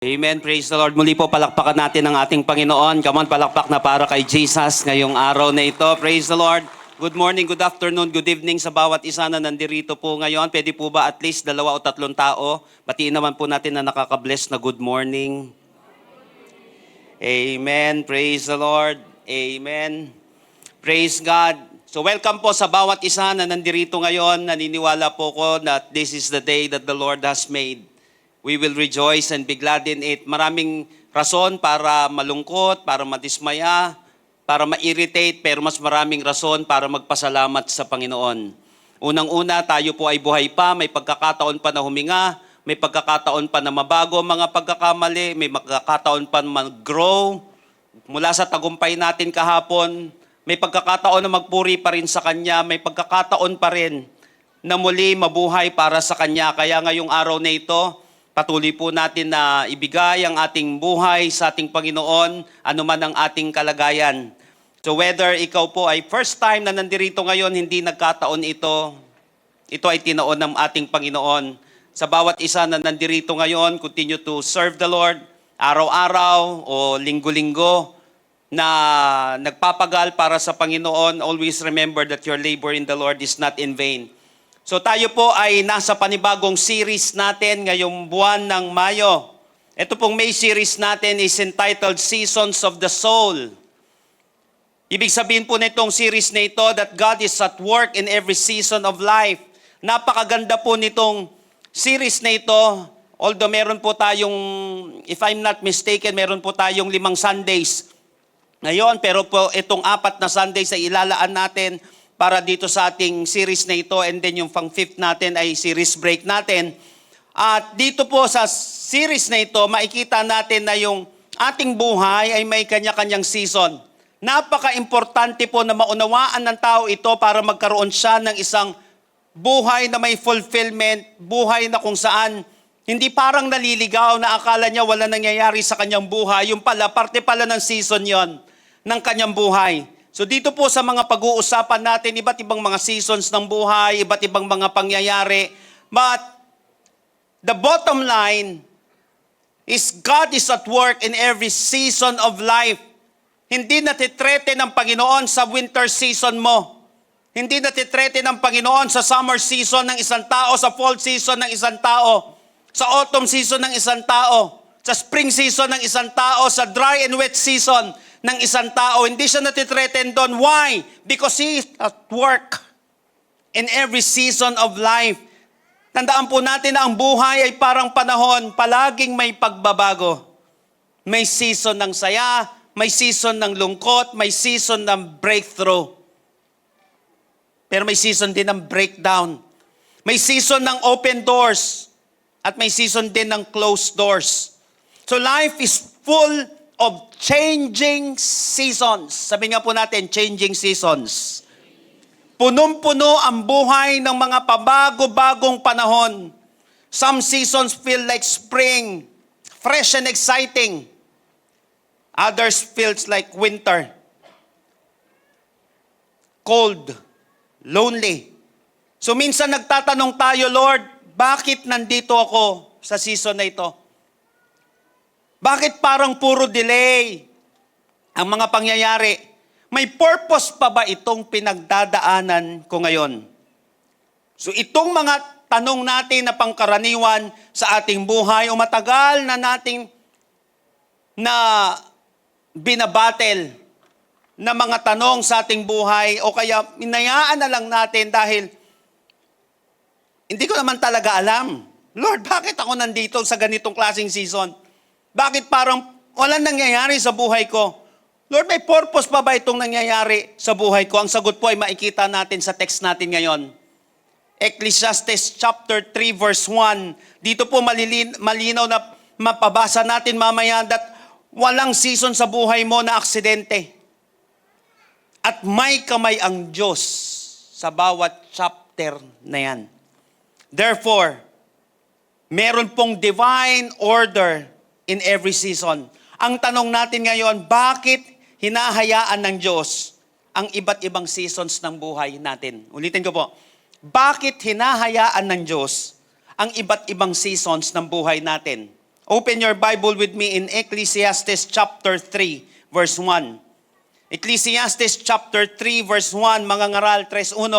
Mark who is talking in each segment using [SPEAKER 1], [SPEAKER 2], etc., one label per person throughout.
[SPEAKER 1] Amen. Praise the Lord. Muli po palakpakan natin ang ating Panginoon. Come on, palakpak na para kay Jesus ngayong araw na ito. Praise the Lord. Good morning, good afternoon, good evening sa bawat isa na nandirito po ngayon. Pwede po ba at least 2 o 3 tao? Batiin naman po natin na nakaka-bless na good morning. Amen. Praise the Lord. Amen. Praise God. So welcome po sa bawat isa na nandirito ngayon. Naniniwala po ko that this is the day that the Lord has made. We will rejoice and be glad in it. Maraming rason para malungkot, para madismaya, para ma-irritate, pero mas maraming rason para magpasalamat sa Panginoon. Unang-una, tayo po ay buhay pa, may pagkakataon pa na huminga, may pagkakataon pa na mabago mga pagkakamali, may pagkakataon pa na mag-grow. Mula sa tagumpay natin kahapon, may pagkakataon na magpuri pa rin sa Kanya, may pagkakataon pa rin na muli mabuhay para sa Kanya. Kaya ngayong araw na ito, patuloy po natin na ibigay ang ating buhay sa ating Panginoon, anuman ang ating kalagayan. So whether ikaw po ay first time na nandirito ngayon, hindi nagkataon ito ay tinaon ng ating Panginoon. Sa bawat isa na nandirito ngayon, continue to serve the Lord, araw-araw o linggo-linggo, na nagpapagal para sa Panginoon. Always remember that your labor in the Lord is not in vain. So tayo po ay nasa panibagong series natin ngayong buwan ng Mayo. Ito pong May series natin is entitled Seasons of the Soul. Ibig sabihin po nitong series na ito that God is at work in every season of life. Napakaganda po nitong series na ito. Although meron po tayong, if I'm not mistaken, meron po tayong 5 Sundays ngayon. Pero po itong 4 na Sundays ay ilalaan natin para dito sa ating series na ito, and then yung pang-5th natin ay series break natin. At dito po sa series na ito, makikita natin na yung ating buhay ay may kanya-kanyang season. Napaka-importante po na maunawaan ng tao ito para magkaroon siya ng isang buhay na may fulfillment, buhay na kung saan hindi parang naliligaw na akala niya wala nangyayari sa kanyang buhay. Yung pala, parte pala ng season yon ng kanyang buhay. So dito po sa mga pag-uusapan natin, iba't ibang mga seasons ng buhay, iba't ibang mga pangyayari. But the bottom line is God is at work in every season of life. Hindi natitrete ng Panginoon sa winter season mo. Hindi natitrete ng Panginoon sa summer season ng isang tao, sa fall season ng isang tao, sa autumn season ng isang tao, sa spring season ng isang tao, sa dry and wet season ng isang tao. Hindi siya natitreten doon. Why? Because He is at work in every season of life. Tandaan po natin na ang buhay ay parang panahon, palaging may pagbabago. May season ng saya, may season ng lungkot, may season ng breakthrough. Pero may season din ng breakdown. May season ng open doors at may season din ng closed doors. So life is full of changing seasons. Sabi nga po natin, changing seasons. Punong-puno ang buhay ng mga pabago-bagong panahon. Some seasons feel like spring, fresh and exciting. Others feels like winter, cold, lonely. So minsan nagtatanong tayo, Lord, bakit nandito ako sa season na ito? Bakit parang puro delay ang mga pangyayari? May purpose pa ba itong pinagdadaanan ko ngayon? So itong mga tanong natin na pangkaraniwan sa ating buhay o matagal na nating na binabattle na mga tanong sa ating buhay o kaya inayaan na lang natin dahil hindi ko naman talaga alam. Lord, bakit ako nandito sa ganitong klaseng season? Bakit parang walang nangyayari sa buhay ko? Lord, may purpose pa ba itong nangyayari sa buhay ko? Ang sagot po ay makikita natin sa text natin ngayon. Ecclesiastes chapter 3 verse 1. Dito po malinaw na mapabasa natin mamaya that walang season sa buhay mo na aksidente. At may kamay ang Diyos sa bawat chapter na yan. Therefore, meron pong divine order in every season. Ang tanong natin ngayon, bakit hinahayaan ng Diyos ang iba't ibang seasons ng buhay natin? Ulitin ko po. Bakit hinahayaan ng Diyos ang iba't ibang seasons ng buhay natin? Open your Bible with me in Ecclesiastes chapter 3, verse 1. Ecclesiastes chapter 3, verse 1, mga ngaral 3:1.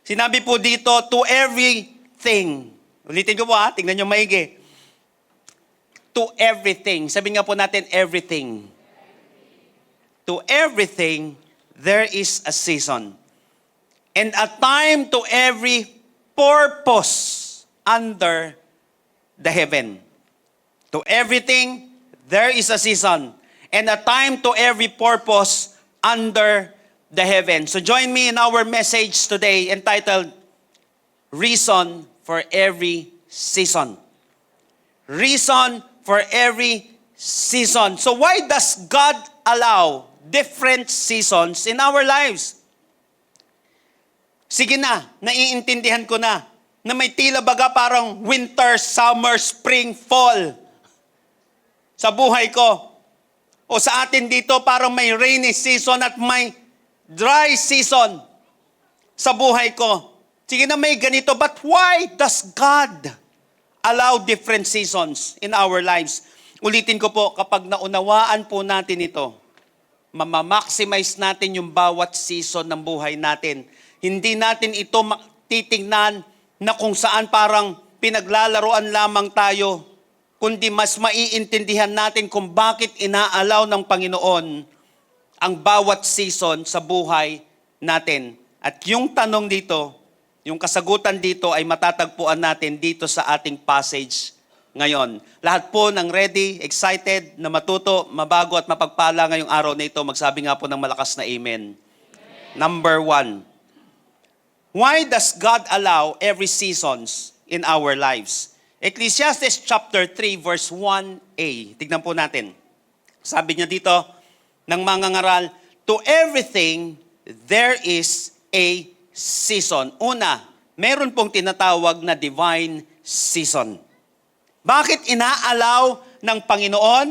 [SPEAKER 1] Sinabi po dito, to everything. Ulitin ko po tingnan nyo maigi. To everything. Sabi nga po natin, everything. To everything, there is a season. And a time to every purpose under the heaven. To everything, there is a season. And a time to every purpose under the heaven. So join me in our message today entitled, Reason for Every Season. Reason for every season. So why does God allow different seasons in our lives? Sige na, naiintindihan ko na may tila baga parang winter, summer, spring, fall sa buhay ko. O sa atin dito parang may rainy season at may dry season sa buhay ko. Sige na may ganito, but why does God allow different seasons in our lives? Ulitin ko po, kapag naunawaan po natin ito, mamamaximize natin yung bawat season ng buhay natin. Hindi natin ito titingnan na kung saan parang pinaglalaroan lamang tayo, kundi mas maiintindihan natin kung bakit inaalaw ng Panginoon ang bawat season sa buhay natin. At yung tanong dito, yung kasagutan dito ay matatagpuan natin dito sa ating passage ngayon. Lahat po ng ready, excited na matuto, mabago at mapagpala ngayong araw na ito, magsabi nga po ng malakas na amen. Number 1, why does God allow every seasons in our lives? Ecclesiastes chapter 3 verse 1a. Tignan po natin. Sabi niya dito ng mga ngaral, to everything there is a season. Una, meron pong tinatawag na divine season. Bakit inaalaw ng Panginoon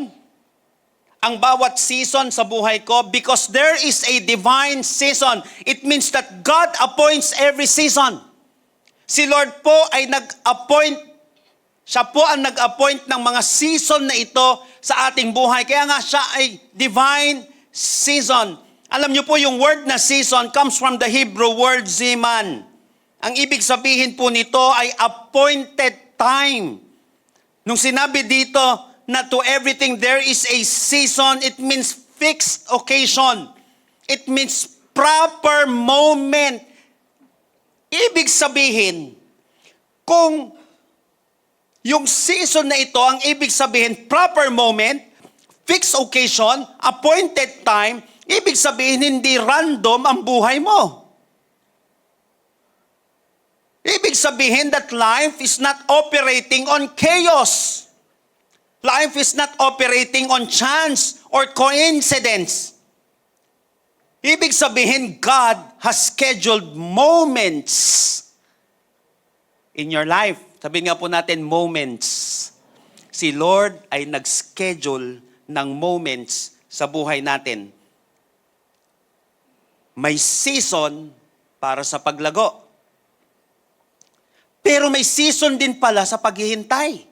[SPEAKER 1] ang bawat season sa buhay ko? Because there is a divine season. It means that God appoints every season. Si Lord po ay nag-appoint. Siya po ang nag-appoint ng mga season na ito sa ating buhay. Kaya nga siya ay divine season. Alam niyo po yung word na season comes from the Hebrew word ziman. Ang ibig sabihin po nito ay appointed time. Nung sinabi dito na to everything there is a season, it means fixed occasion. It means proper moment. Ibig sabihin, kung yung season na ito, ang ibig sabihin, proper moment, fixed occasion, appointed time, ibig sabihin, hindi random ang buhay mo. Ibig sabihin that life is not operating on chaos. Life is not operating on chance or coincidence. Ibig sabihin, God has scheduled moments in your life. Sabihin nga po natin, moments. Si Lord ay nag-schedule ng moments sa buhay natin. May season para sa paglago. Pero may season din pala sa paghihintay.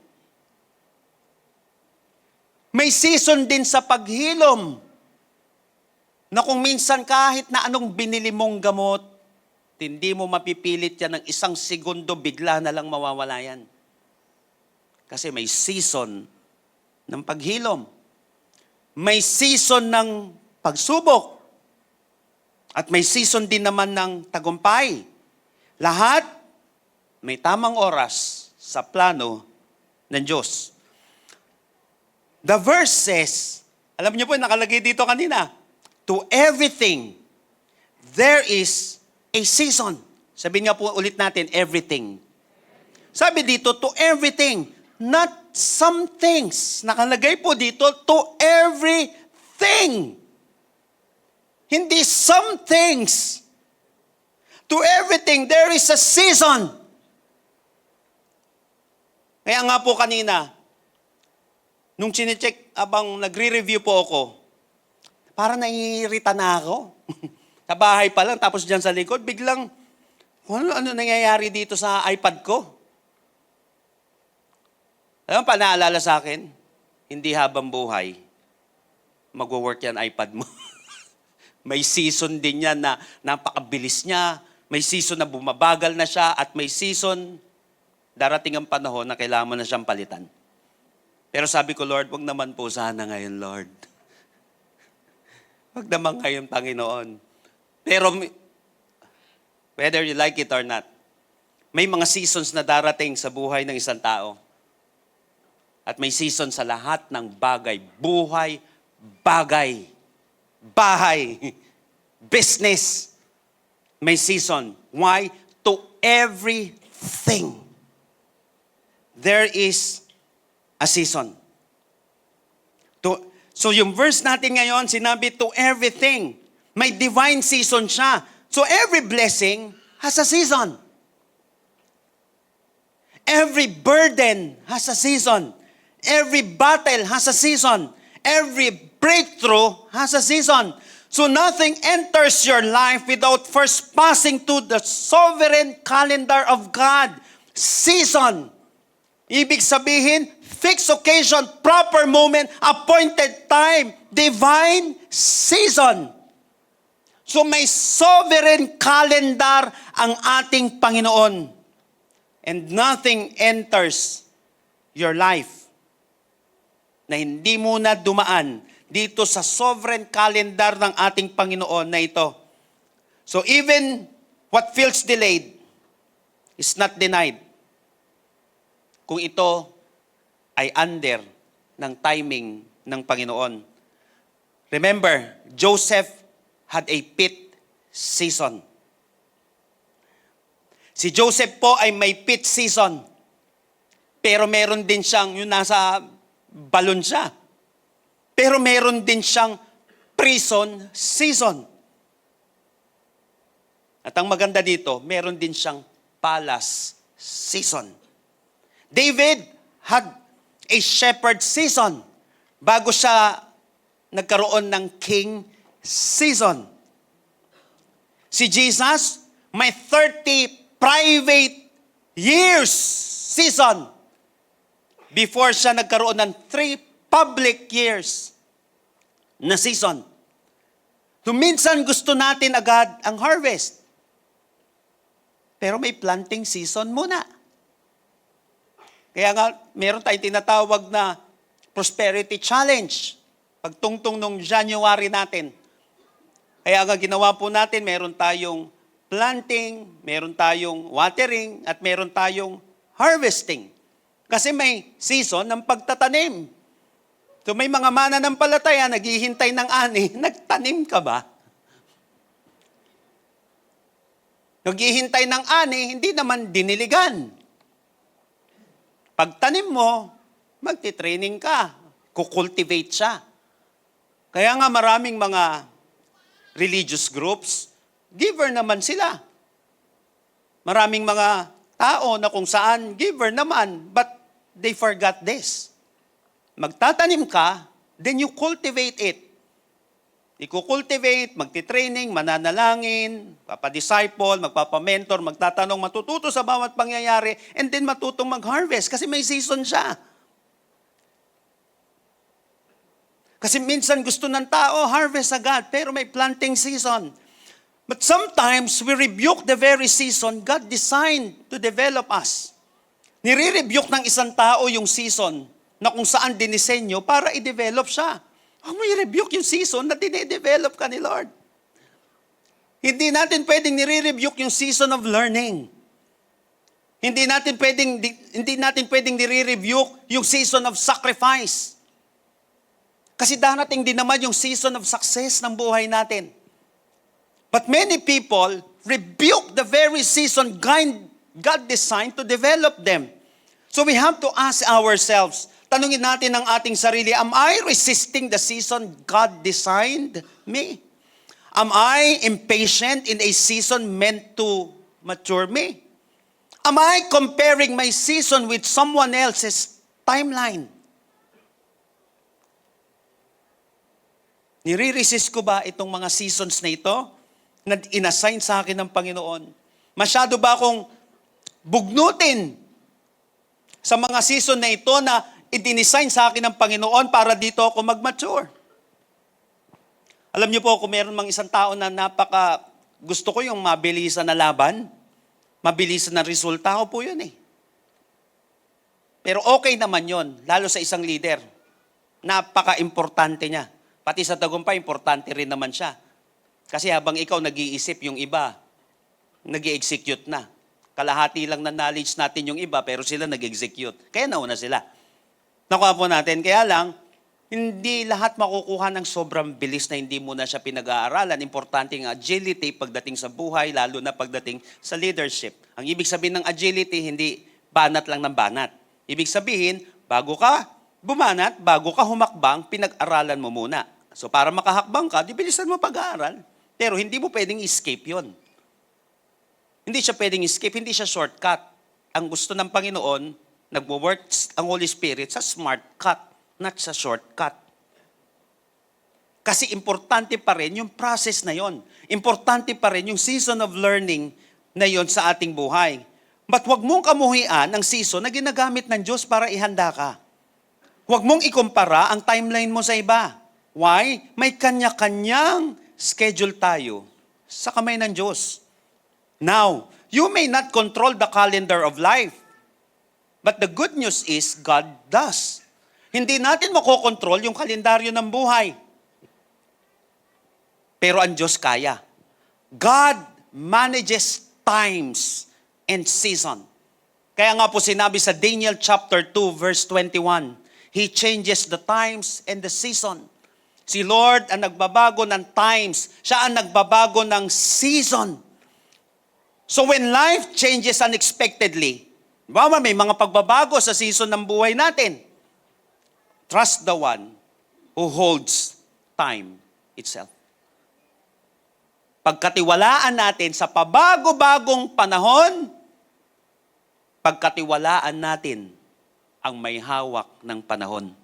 [SPEAKER 1] May season din sa paghilom. Na kung minsan kahit na anong binili mong gamot, hindi mo mapipilit yan ng isang segundo, bigla na lang mawawala yan. Kasi may season ng paghilom. May season ng pagsubok. At may season din naman ng tagumpay. Lahat may tamang oras sa plano ng Diyos. The verse says, alam niyo po, nakalagay dito kanina, to everything, there is a season. Sabihin nga po ulit natin, everything. Sabi dito, to everything. Not some things. Nakalagay po dito, to everything. Hindi some things. To everything, there is a season. Kaya nga po kanina, nung chinecheck, abang nagre-review po ako, parang naiirita na ako. Sa bahay pa lang, tapos dyan sa likod, biglang, ano nangyayari dito sa iPad ko? Alam mo pa naalala sa akin? Hindi habang buhay, magwo-work yan iPad mo. May season din yan na napakabilis niya, may season na bumabagal na siya, at may season, darating ang panahon na kailangan mo na siyang palitan. Pero sabi ko, Lord, wag naman po sana ngayon, Lord. Wag naman ngayon, Panginoon. Pero, whether you like it or not, may mga seasons na darating sa buhay ng isang tao. At may season sa lahat ng bagay. Buhay, bagay, bahay, business. May season. Why? To everything. There is a season. So yung verse natin ngayon, sinabi to everything. May divine season siya. So every blessing has a season. Every burden has a season. Every battle has a season. Every breakthrough has a season. So nothing enters your life without first passing to the sovereign calendar of God. Season. Ibig sabihin, fixed occasion, proper moment, appointed time, divine season. So may sovereign calendar ang ating Panginoon. And nothing enters your life na hindi muna dumaan dito sa sovereign calendar ng ating Panginoon na ito. So even what feels delayed is not denied kung ito ay under ng timing ng Panginoon. Remember, Joseph had a pit season. Si Joseph po ay may pit season. Pero meron din siyang, yung nasa balon siya. Pero meron din siyang prison season. At ang maganda dito, meron din siyang palace season. David had a shepherd season bago siya nagkaroon ng king season. Si Jesus may 30 private years season before siya nagkaroon ng 3 public years na season. So minsan gusto natin agad ang harvest. Pero may planting season muna. Kaya nga, meron tayong tinatawag na prosperity challenge. Pagtungtong nung January natin. Kaya nga ginawa po natin, meron tayong planting, meron tayong watering, at meron tayong harvesting. Kasi may season ng pagtatanim. So may mga mananampalataya, naghihintay ng ani, nagtanim ka ba? Naghihintay ng ani, hindi naman diniligan. Pagtanim mo, magti-training ka, kukultivate siya. Kaya nga maraming mga religious groups, giver naman sila. Maraming mga tao na kung saan giver naman, but they forgot this. Magtatanim ka, then you cultivate it. Ikukultivate, magti-training, mananalangin, papadisciple, magpapamentor, magtatanong, matututo sa bawat pangyayari, and then matutong mag-harvest kasi may season siya. Kasi minsan gusto ng tao, harvest agad, pero may planting season. But sometimes, we rebuke the very season God designed to develop us. Nire-rebuke ng isang tao yung season na kung saan dinisenyo para i-develop siya. Huwag mo i-rebuke yung season na dine-develop ka ni Lord. Hindi natin pwedeng nire-rebuke yung season of learning. Hindi natin pwedeng nire-rebuke yung season of sacrifice. Kasi darating din naman yung season of success ng buhay natin. But many people rebuke the very season God designed to develop them. So we have to ask ourselves, tanungin natin ang ating sarili, am I resisting the season God designed me? Am I impatient in a season meant to mature me? Am I comparing my season with someone else's timeline? Nire-resist ko ba itong mga seasons na ito na inassign sa akin ng Panginoon? Masyado ba akong bugnutin sa mga season na ito na i-design sa akin ng Panginoon para dito ako mag-mature. Alam niyo po, kung meron mang isang tao na gusto ko yung mabilisan na laban, mabilisan na resulta, ako po yun eh. Pero okay naman yon, lalo sa isang leader. Napaka-importante niya. Pati sa tagumpay, importante rin naman siya. Kasi habang ikaw nag-iisip, yung iba, nag-i-execute na. Kalahati lang na knowledge natin yung iba, pero sila nag-execute. Kaya nauna sila. Nakuha po natin. Kaya lang, hindi lahat makukuha ng sobrang bilis na hindi mo na siya pinag-aaralan. Importante ang agility pagdating sa buhay, lalo na pagdating sa leadership. Ang ibig sabihin ng agility, hindi banat lang ng banat. Ibig sabihin, bago ka bumanat, bago ka humakbang, pinag-aralan mo muna. So para makahakbang ka, di bilisan mo pag-aaral. Pero hindi mo pwedeng escape yon. Hindi siya pwedeng escape, hindi siya shortcut. Ang gusto ng Panginoon, nagwo-work ang Holy Spirit sa smart cut, not sa shortcut. Kasi importante pa rin yung process na yon. Importante pa rin yung season of learning na yon sa ating buhay. But huwag mong kamuhian ang season na ginagamit ng Diyos para ihanda ka. Huwag mong ikumpara ang timeline mo sa iba. Why? May kanya-kanyang schedule tayo sa kamay ng Diyos. Now, you may not control the calendar of life. But the good news is, God does. Hindi natin makokontrol yung kalendaryo ng buhay. Pero ang Diyos kaya. God manages times and season. Kaya nga po sinabi sa Daniel chapter 2 verse 21, He changes the times and the season. Si Lord ang nagbabago ng times. Siya ang nagbabago ng season. So when life changes unexpectedly, may mga pagbabago sa season ng buhay natin. Trust the one who holds time itself. Pagkatiwalaan natin sa pabago-bagong panahon, pagkatiwalaan natin ang may hawak ng panahon.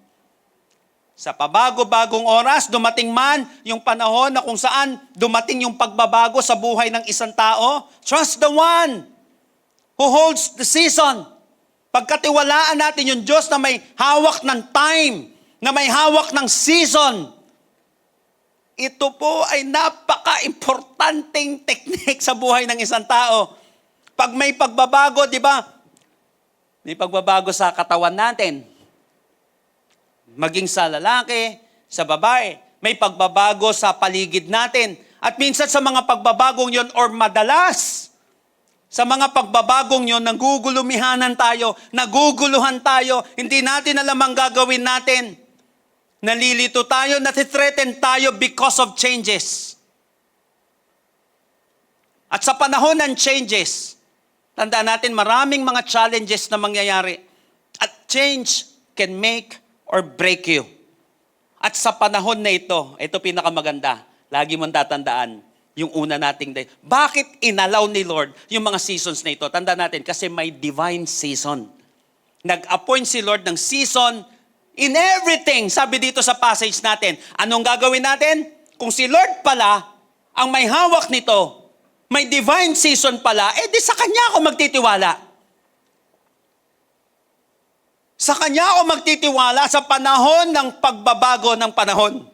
[SPEAKER 1] Sa pabago-bagong oras, dumating man yung panahon na kung saan dumating yung pagbabago sa buhay ng isang tao, trust the one who holds the season. Pagkatiwalaan natin yung Diyos na may hawak ng time, na may hawak ng season. Ito po ay napaka-importanting technique sa buhay ng isang tao. Pag may pagbabago, di ba? May pagbabago sa katawan natin. Maging sa lalaki, sa babae. May pagbabago sa paligid natin. At minsan sa mga pagbabagong yon or madalas, sa mga pagbabagong yon, nagugulumihanan tayo, naguguluhan tayo, hindi natin alam ang gagawin natin. Nalilito tayo, nati-threaten tayo because of changes. At sa panahon ng changes, tandaan natin maraming mga challenges na mangyayari. At change can make or break you. At sa panahon na ito pinakamaganda, lagi mong tatandaan, yung una nating day. Bakit inalaw ni Lord yung mga seasons na ito? Tandaan natin, kasi may divine season. Nag-appoint si Lord ng season in everything. Sabi dito sa passage natin, anong gagawin natin? Kung si Lord pala, ang may hawak nito, may divine season pala, di sa Kanya ako magtitiwala. Sa Kanya ako magtitiwala sa panahon ng pagbabago ng panahon.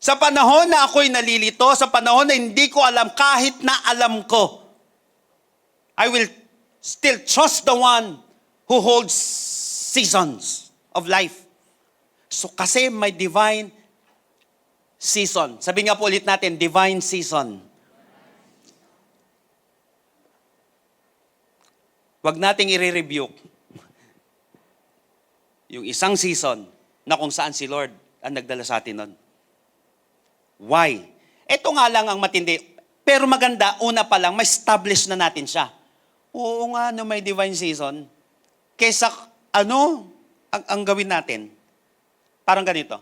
[SPEAKER 1] Sa panahon na ako'y nalilito, sa panahon na hindi ko alam, kahit na alam ko, I will still trust the one who holds seasons of life. So kasi may divine season. Sabi nga po ulit natin, divine season. Huwag nating i-rebuke yung isang season na kung saan si Lord ang nagdala sa atin nun. Why? Ito nga lang ang matindi. Pero maganda, una pa lang, may establish na natin siya. Oo nga, no, may divine season. Kesa ang gawin natin? Parang ganito.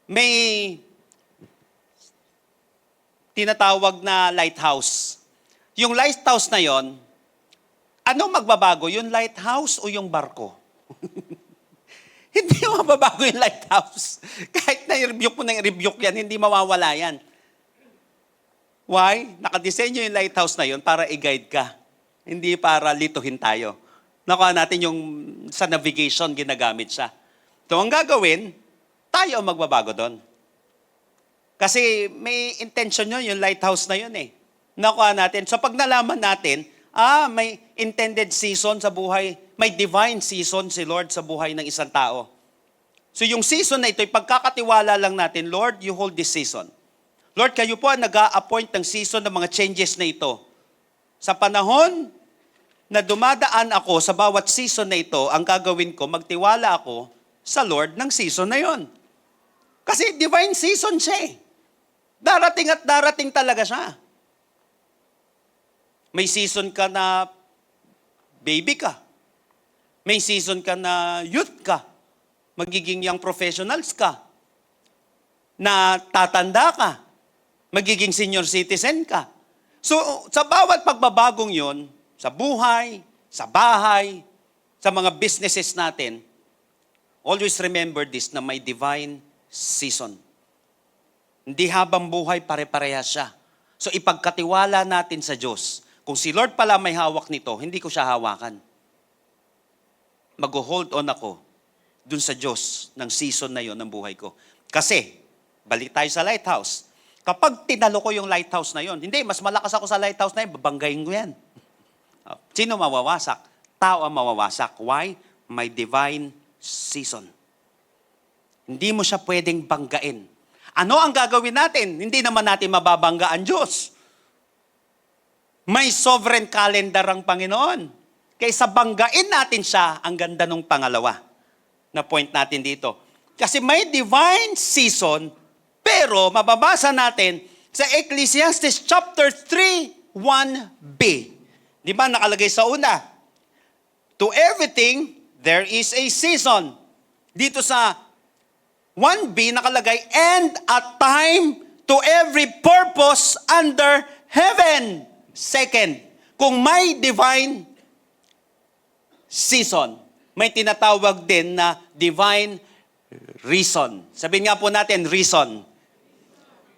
[SPEAKER 1] May tinatawag na lighthouse. Yung lighthouse na yon, ano magbabago? Yung lighthouse o yung barko? Hindi mababago yung lighthouse. Kahit na-rebuke mo ng rebuke yan, hindi mawawala yan. Why? Nakadesenyo yung lighthouse na yon para i-guide ka. Hindi para lituhin tayo. Nakuha natin yung sa navigation, ginagamit siya. So ang gagawin, tayo ang magbabago doon. Kasi may intention yun, yung lighthouse na yun eh. Nakuha natin. So pag nalaman natin, may intended season sa buhay, may divine season si Lord sa buhay ng isang tao. So yung season na ito, pagkakatiwala lang natin, Lord, you hold this season. Lord, kayo po ang nag-a-appoint ng season ng mga changes na ito. Sa panahon na dumadaan ako sa bawat season na ito, ang gagawin ko, magtiwala ako sa Lord ng season na yon. Kasi divine season siya eh. Darating at darating talaga siya. May season ka na baby ka. May season ka na youth ka. Magiging young professionals ka. Na tatanda ka. Magiging senior citizen ka. So, sa bawat pagbabagong yon, sa buhay, sa bahay, sa mga businesses natin, always remember this, na may divine season. Hindi habang buhay, pare-parehas siya. So, ipagkatiwala natin sa Diyos. Kung si Lord pala may hawak nito, hindi ko siya hawakan. Mag-hold on ako dun sa Diyos ng season na yon ng buhay ko. Kasi, balik tayo sa lighthouse. Kapag tinalo ko yung lighthouse na yon, hindi, mas malakas ako sa lighthouse na yun, babanggayin ko yan. Sino mawawasak? Tao ang mawawasak. Why? May divine season. Hindi mo siya pwedeng banggain. Ano ang gagawin natin? Hindi naman natin mababangga ang Diyos. May sovereign calendar ang Panginoon. Kaysa banggain natin siya, ang ganda nung pangalawa na point natin dito. Kasi may divine season, pero mababasa natin sa Ecclesiastes chapter 3, 1b. Di ba nakalagay sa una? To everything, there is a season. Dito sa 1b nakalagay, and a time to every purpose under heaven. Second, kung may divine season, may tinatawag din na divine reason. Sabihin nga po natin, reason.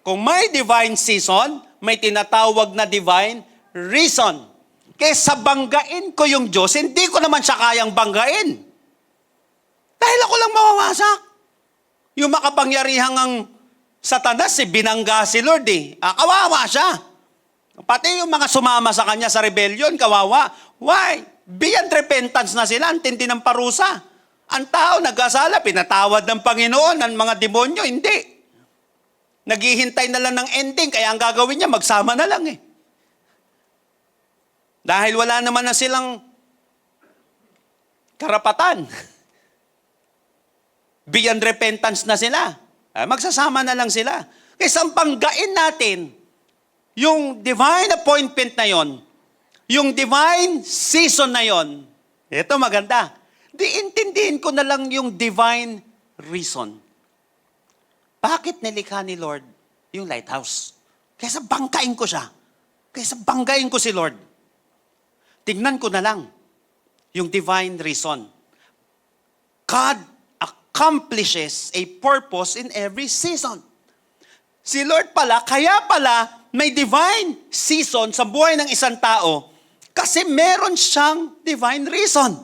[SPEAKER 1] Kung may divine season, may tinatawag na divine reason. Kesa banggain ko yung Diyos, hindi ko naman siya kayang banggain. Dahil ako lang mawawasak. Yung makapangyarihang ang Satanas, binangga si Lord eh. Kawawa siya. Pati yung mga sumama sa kanya sa rebellion, kawawa. Why? Beyond repentance na sila, ang tindi ng parusa. Ang tao nag-asala, pinatawad ng Panginoon, ng mga demonyo, hindi. Naghihintay na lang ng ending, kaya ang gagawin niya, magsama na lang eh. Dahil wala naman na silang karapatan. Beyond repentance na sila. Magsasama na lang sila. Kaysa panggain natin, yung divine appointment na yon, yung divine season na yon, ito maganda. Intindihin ko na lang yung divine reason. Bakit nilikha ni Lord yung lighthouse? Kaysa bangkain ko siya. Kaysa banggain ko si Lord. Tignan ko na lang yung divine reason. God accomplishes a purpose in every season. Si Lord pala, kaya pala may divine season sa buhay ng isang tao kasi meron siyang divine reason.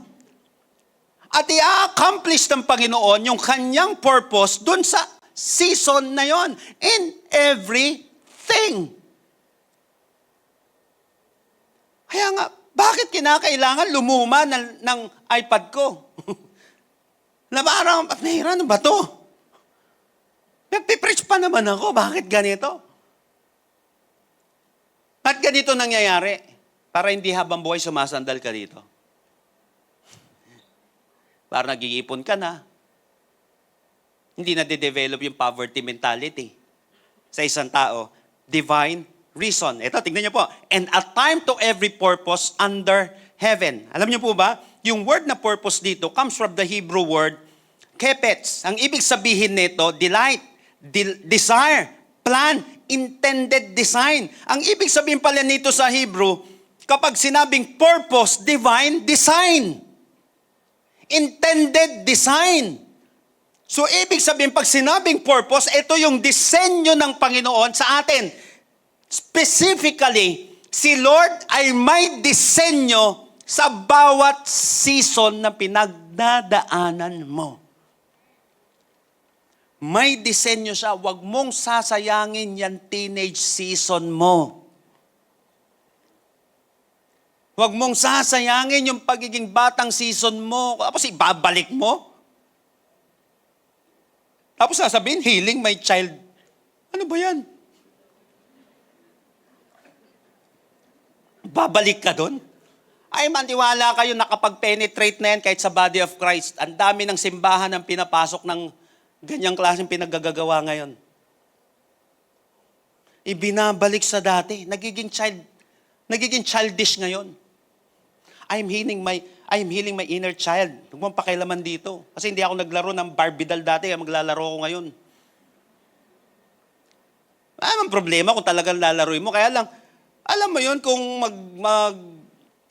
[SPEAKER 1] At i-accomplish ng Panginoon yung kanyang purpose dun sa season na yon in everything. Kaya nga, bakit kinakailangan lumuma ng iPad ko? Na parang, ano ba to? Nagpipreach pa naman ako, bakit ganito? At ganito nangyayari, para hindi habang buhay sumasandal ka dito. Para nag-iipon ka na. Hindi na de-develop yung poverty mentality sa isang tao. Divine reason. Ito, tingnan niyo po. And a time to every purpose under heaven. Alam niyo po ba, yung word na purpose dito comes from the Hebrew word kepets. Ang ibig sabihin nito, delight, desire, plan, intended design. Ang ibig sabihin pala nito sa Hebrew, kapag sinabing purpose, divine design. Intended design. So, ibig sabihin, pag sinabing purpose, ito yung disenyo ng Panginoon sa atin. Specifically, Si Lord ay may disenyo sa bawat season na pinagdadaanan mo. May disenyo siya. Huwag mong sasayangin yan teenage season mo. Huwag mong sasayangin yung pagiging batang season mo. Tapos ibabalik mo. Tapos sasabihin, healing my child. Ano ba yan? Babalik ka doon? Ay, maniwala kayo, nakapag-penetrate na yan kahit sa body of Christ. Ang dami ng simbahan ang pinapasok ng ganyang klaseng pinaggagawa ngayon. Ibinabalik sa dati. Nagiging childish ngayon. I'm healing my inner child. Huwag mong pakialaman dito. Kasi hindi ako naglaro ng Barbie doll dati, maglalaro ako ngayon. Ang problema kung talagang lalaroin mo. Kaya lang, alam mo yun, kung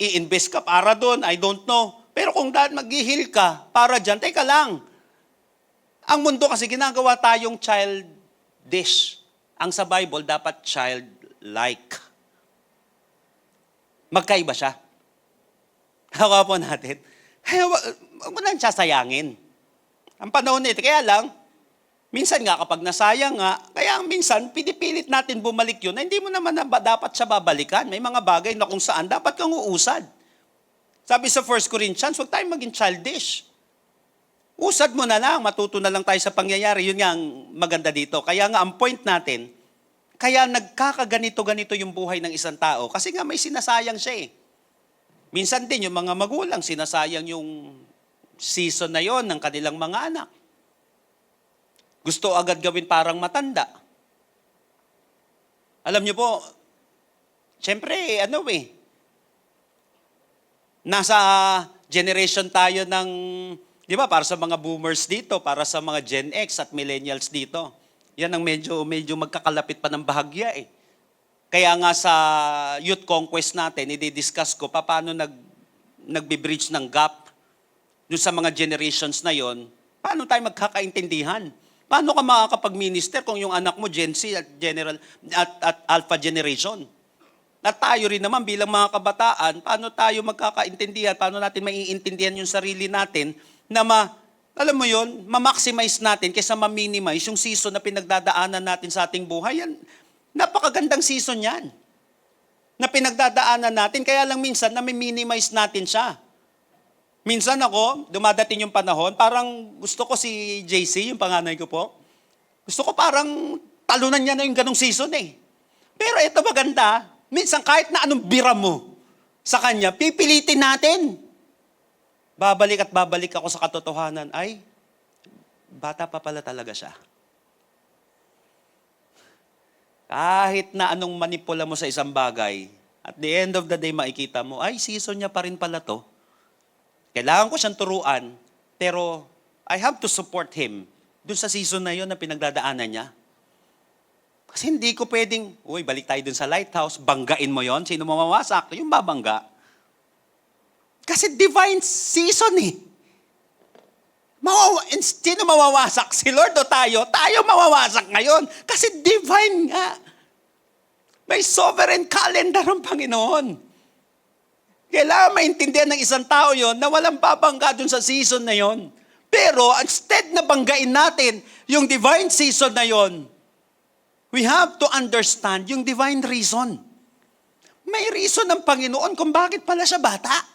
[SPEAKER 1] i-invest ka para doon, I don't know. Pero kung mag-heal ka para dyan, teka lang. Ang mundo kasi ginagawa tayong childish. Ang sa Bible, dapat childlike. Magkaiba siya. Hawa po natin. Kaya huwag mo lang siya sayangin. Ang panahon nito, kaya lang, minsan nga kapag nasayang nga, kaya minsan pinipilit natin bumalik yun, na hindi mo naman dapat siya babalikan. May mga bagay na kung saan dapat kang uusad. Sabi sa 1 Corinthians, huwag tayong maging childish. Usad mo na lang, matuto na lang tayo sa pangyayari. Yun nga ang maganda dito. Kaya nga ang point natin, kaya nagkakaganito-ganito yung buhay ng isang tao kasi nga may sinasayang siya eh. Minsan din yung mga magulang, sinasayang yung season na yon ng kanilang mga anak. Gusto agad gawin parang matanda. Alam niyo po, siyempre, nasa generation tayo ng, di ba, para sa mga boomers dito, para sa mga Gen X at millennials dito. Yan ang medyo magkakalapit pa ng bahagya eh. Kaya nga sa youth conquest natin, i-discuss ko paano nagbe-bridge ng gap doon sa mga generations na yon. Paano tayo magkakaintindihan? Paano ka makakapag-minister kung yung anak mo Gen Z at Alpha generation? At tayo rin naman bilang mga kabataan, paano tayo magkakaintindihan? Paano natin maiintindihan yung sarili natin na alam mo yon, ma-maximize natin kaysa ma-minimize yung season na pinagdadaanan natin sa ating buhay? Yan, napakagandang season yan na pinagdadaanan natin. Kaya lang minsan na minimize natin siya. Minsan ako, dumadating yung panahon, parang gusto ko si JC, yung panganay ko po. Gusto ko parang talunan niya na yung ganong season eh. Pero ito maganda, minsan kahit na anong bira mo sa kanya, pipilitin natin. Babalik at babalik ako sa katotohanan, ay, bata pa pala talaga siya. Kahit na anong manipula mo sa isang bagay, at the end of the day, makikita mo, ay, season niya pa rin pala to. Kailangan ko siyang turuan, pero I have to support him dun sa season na yon na pinagdadaanan niya. Kasi hindi ko pwedeng, uy, balik tayo dun sa lighthouse, banggain mo yon, sino mawawasak? Yung babangga. Kasi divine season eh. Sino mawawasak? Si Lord o tayo? Tayo mawawasak ngayon. Kasi divine nga. May sovereign calendar ang Panginoon. Kailangan maintindihan ng isang tao yon na walang babangga dun sa season na yon. Pero instead na banggain natin yung divine season na yon, we have to understand yung divine reason. May reason ng Panginoon kung bakit pala siya bata.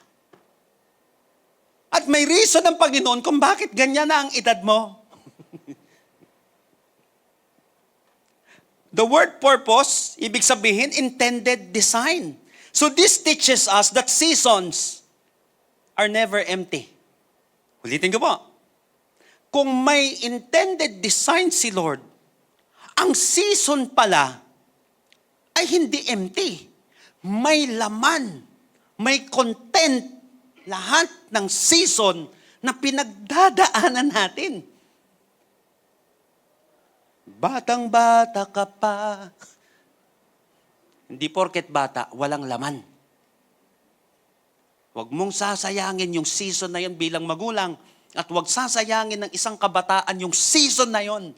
[SPEAKER 1] At may reason ng Panginoon kung bakit ganyan na ang edad mo. The word purpose, ibig sabihin, intended design. So this teaches us that seasons are never empty. Ulitin ko po. Kung may intended design si Lord, ang season pala ay hindi empty. May laman, may content, lahat ng season na pinagdadaanan natin. Batang-bata ka pa. Hindi porket bata, walang laman. Huwag mong sasayangin yung season na yon bilang magulang at huwag sasayangin ng isang kabataan yung season na yon.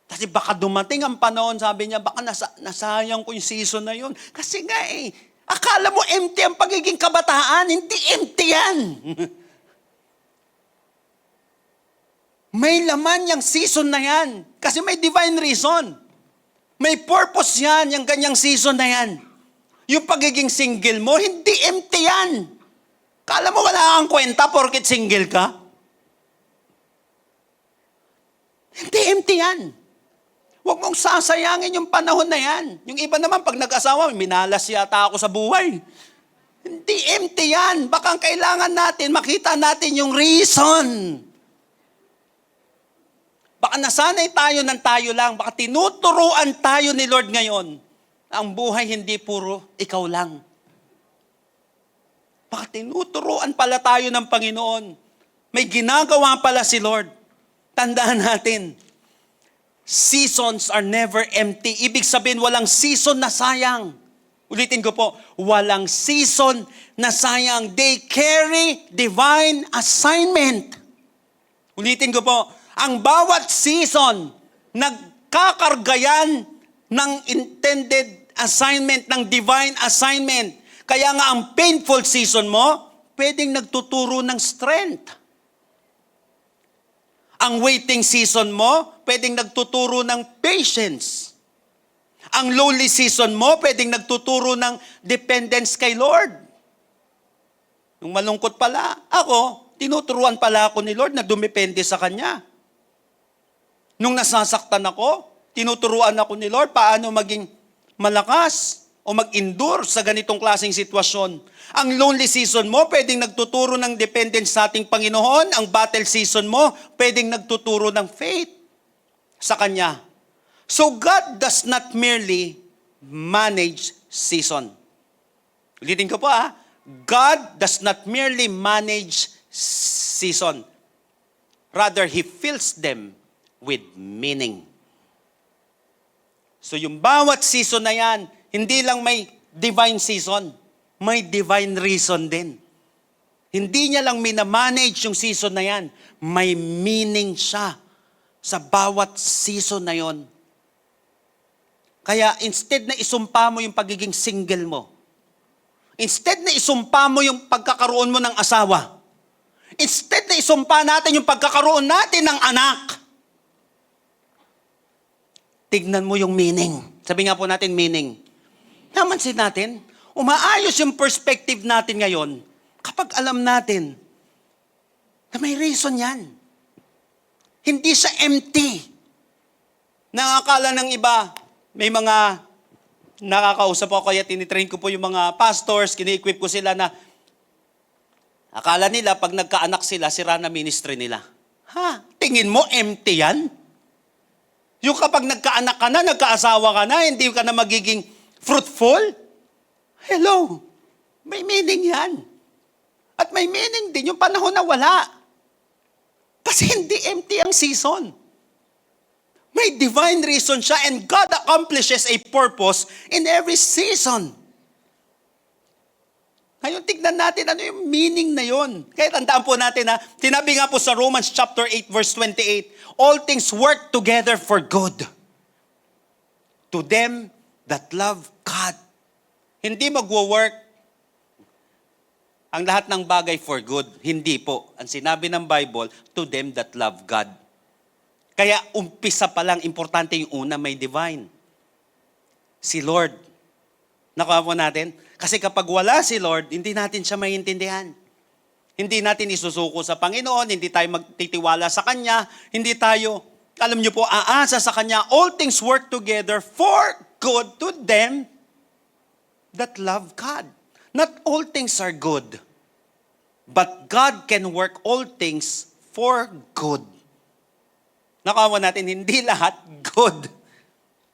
[SPEAKER 1] Kasi baka dumating ang panahon, sabi niya, baka nasayang ko yung season na yun. Kasi nga akala mo empty ang pagiging kabataan. Hindi empty yan. May laman yung season na yan. Kasi may divine reason. May purpose yan, yung ganyang season na yan. Yung pagiging single mo, hindi empty yan. Kala mo wala kang kwenta porket single ka? Hindi empty yan. Huwag mong sasayangin yung panahon na yan. Yung iba naman, pag nag-asawa, minalas yata ako sa buhay. Hindi empty yan. Baka kailangan natin, makita natin yung reason. Baka nasanay tayo ng tayo lang. Baka tinuturuan tayo ni Lord ngayon. Ang buhay hindi puro ikaw lang. Baka tinuturuan pala tayo ng Panginoon. May ginagawa pala si Lord. Tandaan natin, seasons are never empty. Ibig sabihin, walang season na sayang. Ulitin ko po, walang season na sayang. They carry divine assignment. Ulitin ko po, ang bawat season, nagkakargayan ng intended assignment, ng divine assignment. Kaya nga ang painful season mo, pwedeng nagtuturo ng strength. Ang waiting season mo, pwedeng nagtuturo ng patience. Ang lonely season mo, pwedeng nagtuturo ng dependence kay Lord. Nung malungkot pala, ako, tinuturuan pala ako ni Lord na dumepende sa Kanya. Nung nasasaktan ako, tinuturuan ako ni Lord paano maging malakas o mag-endure sa ganitong klaseng sitwasyon. Ang lonely season mo, pwedeng nagtuturo ng dependence sa ating Panginoon. Ang battle season mo, pwedeng nagtuturo ng faith sa Kanya. So God does not merely manage season. Ulitin ko po God does not merely manage season. Rather, He fills them with meaning. So yung bawat season na yan, hindi lang may divine season, may divine reason din. Hindi niya lang minamanage yung season na yan. May meaning siya sa bawat season na yon. Kaya instead na isumpa mo yung pagiging single mo, instead na isumpa mo yung pagkakaroon mo ng asawa, instead na isumpa natin yung pagkakaroon natin ng anak, tignan mo yung meaning. Sabi nga po natin, meaning. Namansin natin, umaayos yung perspective natin ngayon kapag alam natin na may reason yan. Hindi siya empty. Nakakala ng iba, may mga nakakausap ako kaya tinitrain ko po yung mga pastors, kini-equip ko sila na akala nila pag nagkaanak sila, sira na ministry nila. Tingin mo empty yan? Yung kapag nagkaanak ka na, nagkaasawa ka na, hindi ka na magiging fruitful? Hello. May meaning yan. At may meaning din yung panahon na wala. Kasi hindi empty ang season. May divine reason siya and God accomplishes a purpose in every season. Ngayon, tignan natin ano yung meaning na yon. Kaya tandaan po natin sinabi nga po sa Romans chapter 8 verse 28, all things work together for good to them that love God. Hindi magwo-work ang lahat ng bagay for good. Hindi po. Ang sinabi ng Bible, to them that love God. Kaya umpisa pa lang, importante yung una, may divine. Si Lord. Nakuha po natin? Kasi kapag wala si Lord, hindi natin siya maintindihan. Hindi natin isusuko sa Panginoon, hindi tayo magtitiwala sa Kanya, hindi tayo, alam niyo po, aasa sa Kanya. All things work together for good to them that love God. Not all things are good, but God can work all things for good. Nakawa natin, hindi lahat good,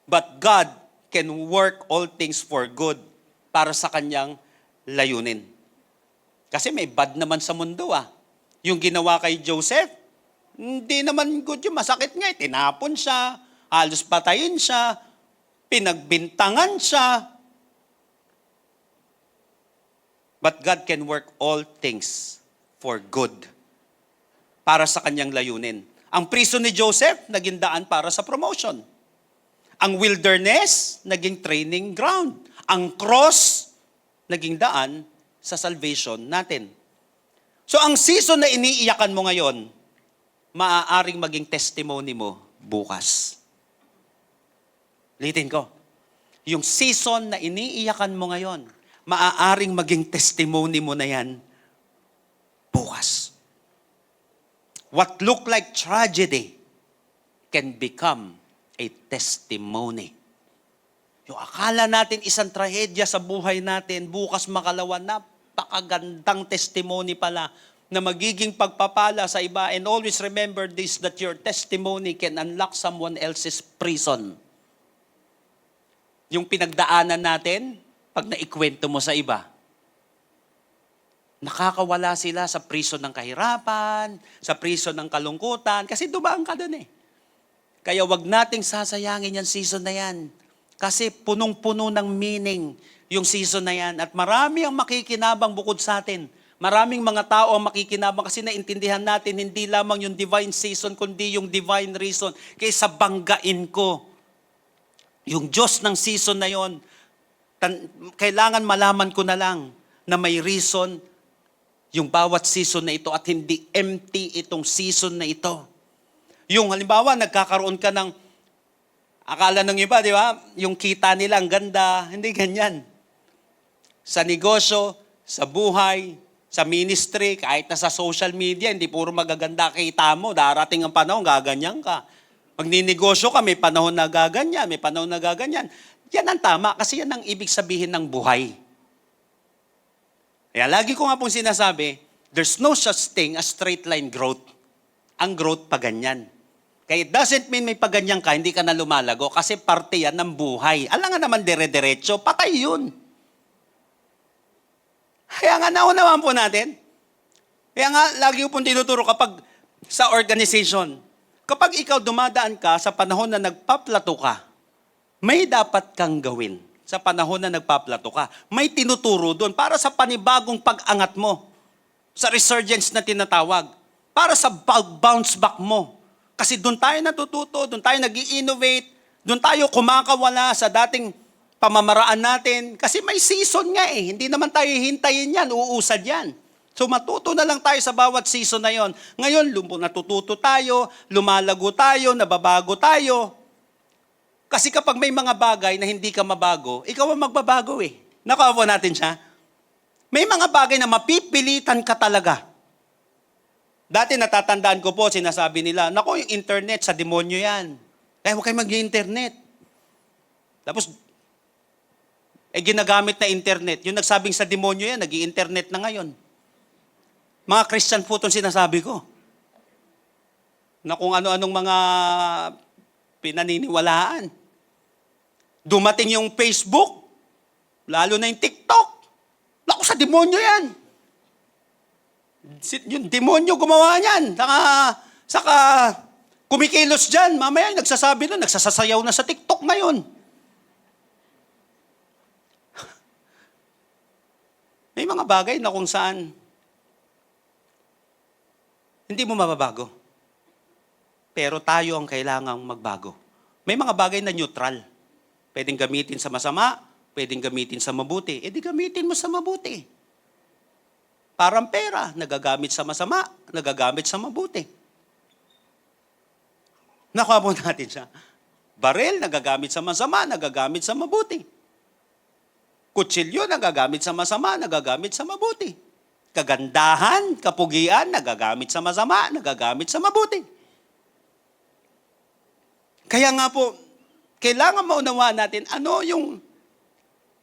[SPEAKER 1] but God can work all things for good para sa Kanyang layunin. Kasi may bad naman sa mundo Yung ginawa kay Joseph, hindi naman good yung masakit nga. Tinapon siya, halos patayin siya, pinagbintangan siya. But God can work all things for good para sa Kanyang layunin. Ang prison ni Joseph, naging daan para sa promotion. Ang wilderness, naging training ground. Ang cross, naging daan sa salvation natin. So ang season na iniiyakan mo ngayon, maaaring maging testimony mo bukas. Litin ko. Yung season na iniiyakan mo ngayon, maaaring maging testimony mo na yan bukas. What looked like tragedy can become a testimony. Yung akala natin isang trahedya sa buhay natin, bukas makalawa, napakagandang testimony pala na magiging pagpapala sa iba. And always remember this, that your testimony can unlock someone else's prison. Yung pinagdaanan natin, pag naikwento mo sa iba, nakakawala sila sa prison ng kahirapan, sa prison ng kalungkutan, kasi dumaan ka dun eh. Kaya wag nating sasayangin yung season na yan. Kasi punong-puno ng meaning yung season na yan. At marami ang makikinabang bukod sa atin. Maraming mga tao ang makikinabang kasi naintindihan natin hindi lamang yung divine season, kundi yung divine reason. Kaysa banggain ko yung Diyos ng season na yon, kailangan malaman ko na lang na may reason yung bawat season na ito at hindi empty itong season na ito. Yung halimbawa, nagkakaroon ka ng, akala ng iba, di ba? Yung kita nila, ang ganda. Hindi ganyan. Sa negosyo, sa buhay, sa ministry, kahit na sa social media, hindi puro magaganda kita mo. Darating ang panahon, gaganyan ka. Magninegosyo ka, may panahon na gaganyan, may panahon na gaganyan. Yan ang tama, kasi yan ang ibig sabihin ng buhay. Kaya lagi ko nga pong sinasabi, there's no such thing as straight line growth. Ang growth pa ganyan. Kaya it doesn't mean may paganyan ka, hindi ka na lumalago kasi parte yan ng buhay. Alam nga naman dire-diretso, patay yun. Kaya nga naunawan po natin. Kaya nga lagi ko pong tinuturo kapag sa organization, kapag ikaw dumadaan ka sa panahon na nagpaplato ka, may dapat kang gawin. Sa panahon na nagpaplato ka. May tinuturo doon para sa panibagong pag-angat mo. Sa resurgence na tinatawag. Para sa bounce back mo. Kasi doon tayo natututo, doon tayo nag-i-innovate, doon tayo kumakawala sa dating pamamaraan natin. Kasi may season nga eh. Hindi naman tayo hintayin yan, uusad yan. So matuto na lang tayo sa bawat season na yon. Ngayon, natututo tayo, lumalago tayo, nababago tayo. Kasi kapag may mga bagay na hindi ka mabago, ikaw ang magbabago eh. Nakawa natin siya. May mga bagay na mapipilitan ka talaga. Dati natatandaan ko po, sinasabi nila, nako yung internet, sa demonyo yan. Kaya huwag kayo mag-internet. Tapos, ginagamit na internet. Yung nagsabing sa demonyo yan, nag-i-internet na ngayon. Mga Christian po itong sinasabi ko. Na kung ano-anong mga pinaniniwalaan. Dumating yung Facebook, lalo na yung TikTok. Naku, sa demonyo yan. Yung demonyo gumawa niyan. Saka kumikilos dyan. Mamaya nagsasabi na, nagsasasayaw na sa TikTok ngayon. May mga bagay na kung saan hindi mo mababago. Pero tayo ang kailangang magbago. May mga bagay na neutral. Pwedeng gamitin sa masama, pwedeng gamitin sa mabuti. Di gamitin mo sa mabuti. Parang pera, nagagamit sa masama, nagagamit sa mabuti. Nakuha po natin siya. Barel, nagagamit sa masama, nagagamit sa mabuti. Kutsilyo, nagagamit sa masama, nagagamit sa mabuti. Kagandahan, kapugian, nagagamit sa masama, nagagamit sa mabuti. Kaya nga po, kailangan maunawaan natin ano yung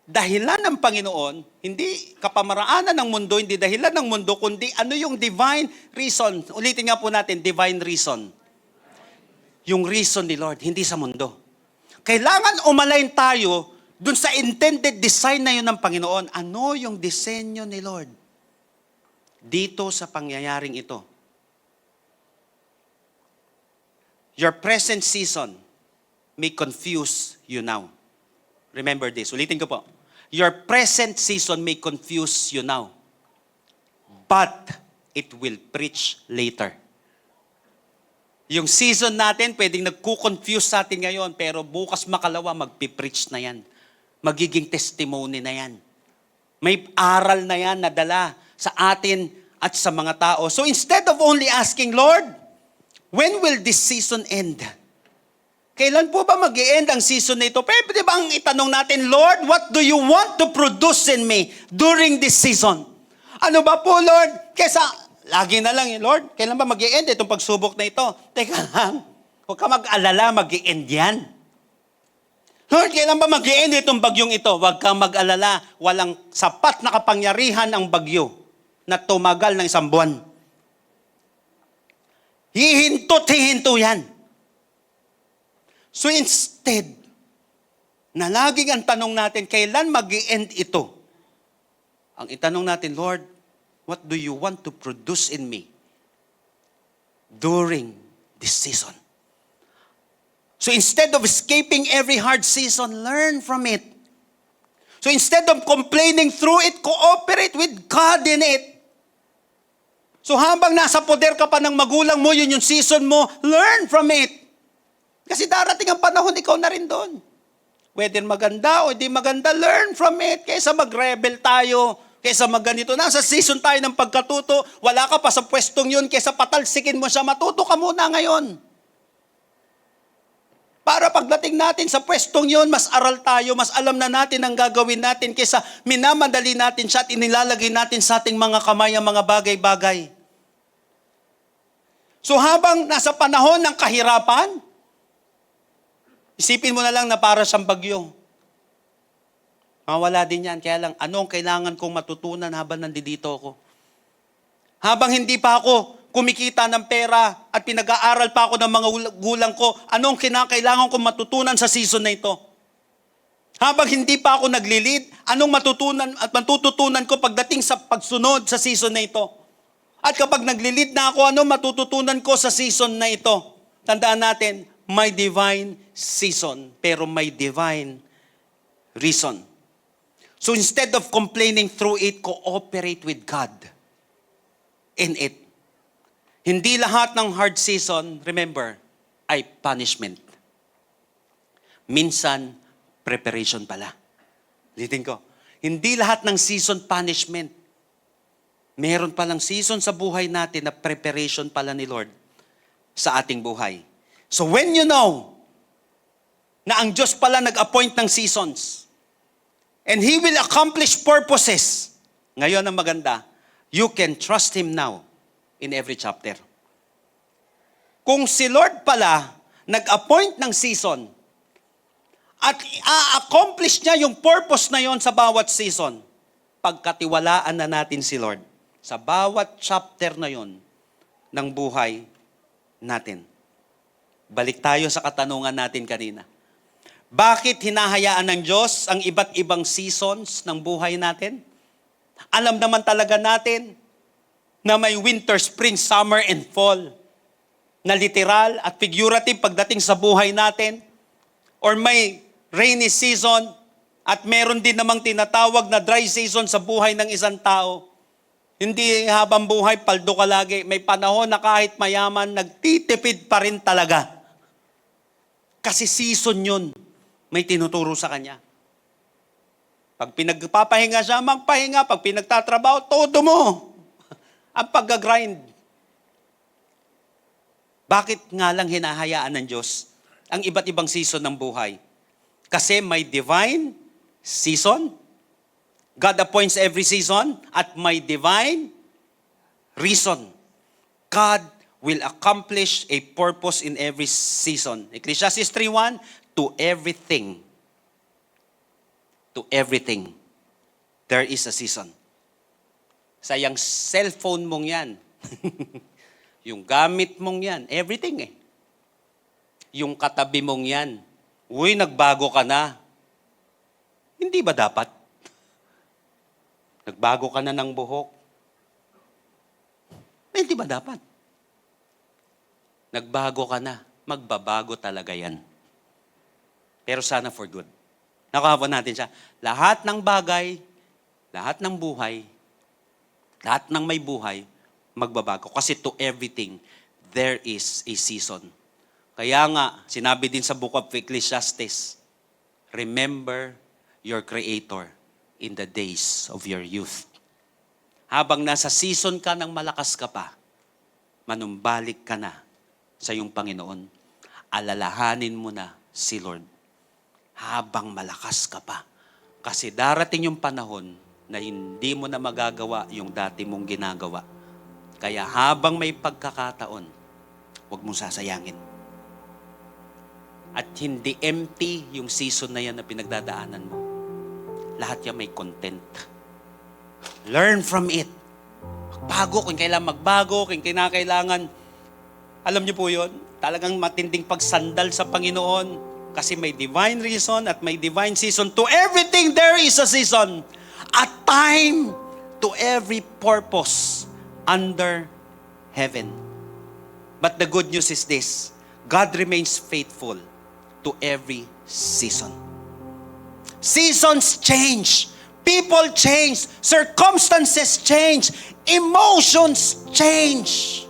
[SPEAKER 1] dahilan ng Panginoon, hindi kapamaraanan ng mundo, hindi dahilan ng mundo, kundi ano yung divine reason. Ulitin nga po natin, divine reason. Yung reason ni Lord, hindi sa mundo. Kailangan umalain tayo dun sa intended design na yun ng Panginoon. Ano yung disenyo ni Lord dito sa pangyayaring ito? Your present season may confuse you now. Remember this. Ulitin ko po. Your present season may confuse you now. But it will preach later. Yung season natin, pwedeng nagko-confuse sa atin ngayon, pero bukas makalawa, magpipreach na yan. Magiging testimony na yan. May aral na yan na dala sa atin at sa mga tao. So instead of only asking, Lord, when will this season end? Kailan po ba mag-i-end ang season na ito? Pwede ba ang itanong natin, Lord, what do you want to produce in me during this season? Ano ba po, Lord? Kesa lagi na lang, Lord, kailan ba mag-i-end itong pagsubok na ito? Teka lang, huwag ka mag-alala, mag-i-end yan. Lord, kailan ba mag-i-end itong bagyong ito? Huwag kang mag-alala, walang sapat na kapangyarihan ang bagyo na tumagal ng 1 buwan. Hihinto yan. So instead, na laging ang tanong natin, kailan mag-i-end ito? Ang itanong natin, Lord, what do you want to produce in me during this season? So instead of escaping every hard season, learn from it. So instead of complaining through it, cooperate with God in it. So habang nasa poder ka pa ng magulang mo, yun yung season mo, learn from it. Kasi darating ang panahon, ikaw na rin doon. Whether maganda o hindi maganda, learn from it. Kaysa mag-rebel tayo, kaysa magganito. Nasa season tayo ng pagkatuto, wala ka pa sa pwestong yun, kaysa patalsikin mo siya, matuto ka muna ngayon. Para pagdating natin sa pwestong yun, mas aral tayo, mas alam na natin ang gagawin natin, kaysa minamadali natin siya at inilalagay natin sa ating mga kamay ang mga bagay-bagay. So habang nasa panahon ng kahirapan, isipin mo na lang na para siyang bagyo. Mawala din yan. Kaya lang, ano ang kailangan kong matutunan habang nandito ako? Habang hindi pa ako kumikita ng pera at pinag-aaral pa ako ng mga gulang ko, ano ang kinakailangan kong matutunan sa season na ito? Habang hindi pa ako naglilid, anong matutunan at matututunan ko pagdating sa pagsunod sa season na ito? At kapag naglilid na ako, anong matututunan ko sa season na ito? Tandaan natin, may divine season, pero may divine reason. So instead of complaining through it, cooperate with God in it. Hindi lahat ng hard season, remember, ay punishment. Minsan, preparation pala. Ulitin ko, hindi lahat ng season punishment. Meron palang season sa buhay natin na preparation pala ni Lord sa ating buhay. So when you know na ang Diyos pala nag-appoint ng seasons and He will accomplish purposes, ngayon ang maganda, you can trust Him now in every chapter. Kung si Lord pala nag-appoint ng season at i-accomplish niya yung purpose na yon sa bawat season, pagkatiwalaan na natin si Lord sa bawat chapter na yon ng buhay natin. Balik tayo sa katanungan natin kanina. Bakit hinahayaan ng Diyos ang iba't ibang seasons ng buhay natin? Alam naman talaga natin na may winter, spring, summer, and fall na literal at figurative pagdating sa buhay natin. Or may rainy season at meron din namang tinatawag na dry season sa buhay ng isang tao. Hindi habang buhay, paldo ka lagi. May panahon na kahit mayaman, nagtitipid pa rin talaga. Kasi season yun, may tinuturo sa kanya. Pag pinagpapahinga siya, magpahinga. Pag pinagtatrabaho, todo mo. Ang pag-grind. Bakit nga lang hinahayaan ng Diyos ang iba't ibang season ng buhay? Kasi may divine season. God appoints every season at may divine reason. God will accomplish a purpose in every season. Ecclesiastes 3:1, to everything, there is a season. Sa yung cellphone mong yan, yung gamit mong yan, everything eh. Yung katabi mong yan, uy, nagbago ka na. Hindi ba dapat? Nagbago ka na ng buhok. Hindi ba dapat? Nagbago ka na. Magbabago talaga yan. Pero sana for good. Nakuha natin siya. Lahat ng bagay, lahat ng buhay, lahat ng may buhay, magbabago. Kasi to everything, there is a season. Kaya nga, sinabi din sa Book of Ecclesiastes, remember your Creator in the days of your youth. Habang nasa season ka ng malakas ka pa, manumbalik ka na sa iyong Panginoon. Alalahanin mo na si Lord habang malakas ka pa. Kasi darating yung panahon na hindi mo na magagawa yung dati mong ginagawa. Kaya habang may pagkakataon, huwag mong sasayangin. At hindi empty yung season na yan na pinagdadaanan mo. Lahat yan may content. Learn from it. Magbago kung kailangan magbago, kung kinakailangan. Alam niyo po yun, talagang matinding pagsandal sa Panginoon. Kasi may divine reason at may divine season. To everything there is a season. A time to every purpose under heaven. But the good news is this. God remains faithful to every season. Seasons change. People change. Circumstances change. Emotions change.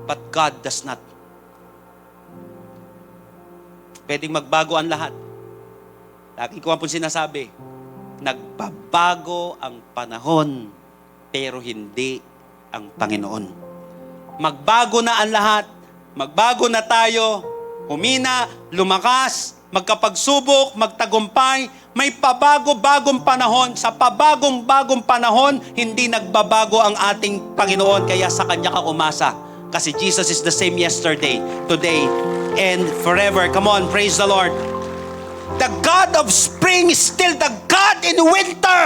[SPEAKER 1] But God does not. Pwedeng magbago ang lahat. Lagi ko po sinasabi, nagbabago ang panahon, pero hindi ang Panginoon. Magbago na ang lahat. Magbago na tayo. Humina, lumakas, magkapagsubok, magtagumpay. May pabago-bagong panahon. Sa pabagong-bagong panahon, hindi nagbabago ang ating Panginoon. Kaya sa Kanya ka umasa. Kasi Jesus is the same yesterday, today, and forever. Come on, praise the Lord. The God of spring is still the God in winter.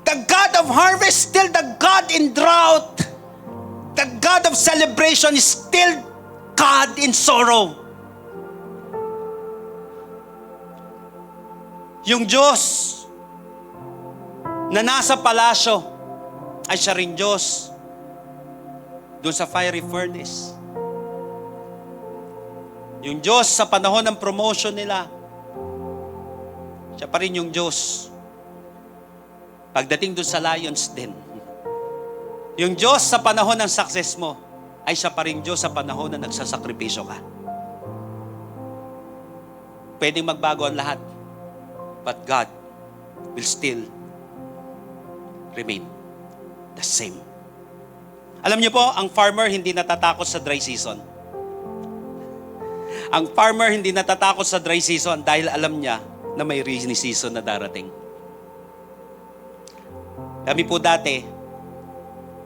[SPEAKER 1] The God of harvest, still the God in drought. The God of celebration is still God in sorrow. Yung Diyos na nasa palasyo ay siya rin Diyos doon sa fiery furnace. Yung Diyos sa panahon ng promotion nila, siya pa rin yung Diyos pagdating doon sa Lions Den. Yung Diyos sa panahon ng success mo, ay siya pa rin Diyos sa panahon na nagsasakripisyo ka. Pwedeng magbago ang lahat, but God will still remain the same. Alam niyo po, ang farmer hindi natatakot sa dry season. Ang farmer hindi natatakot sa dry season dahil alam niya na may rainy season na darating. Kami po dati,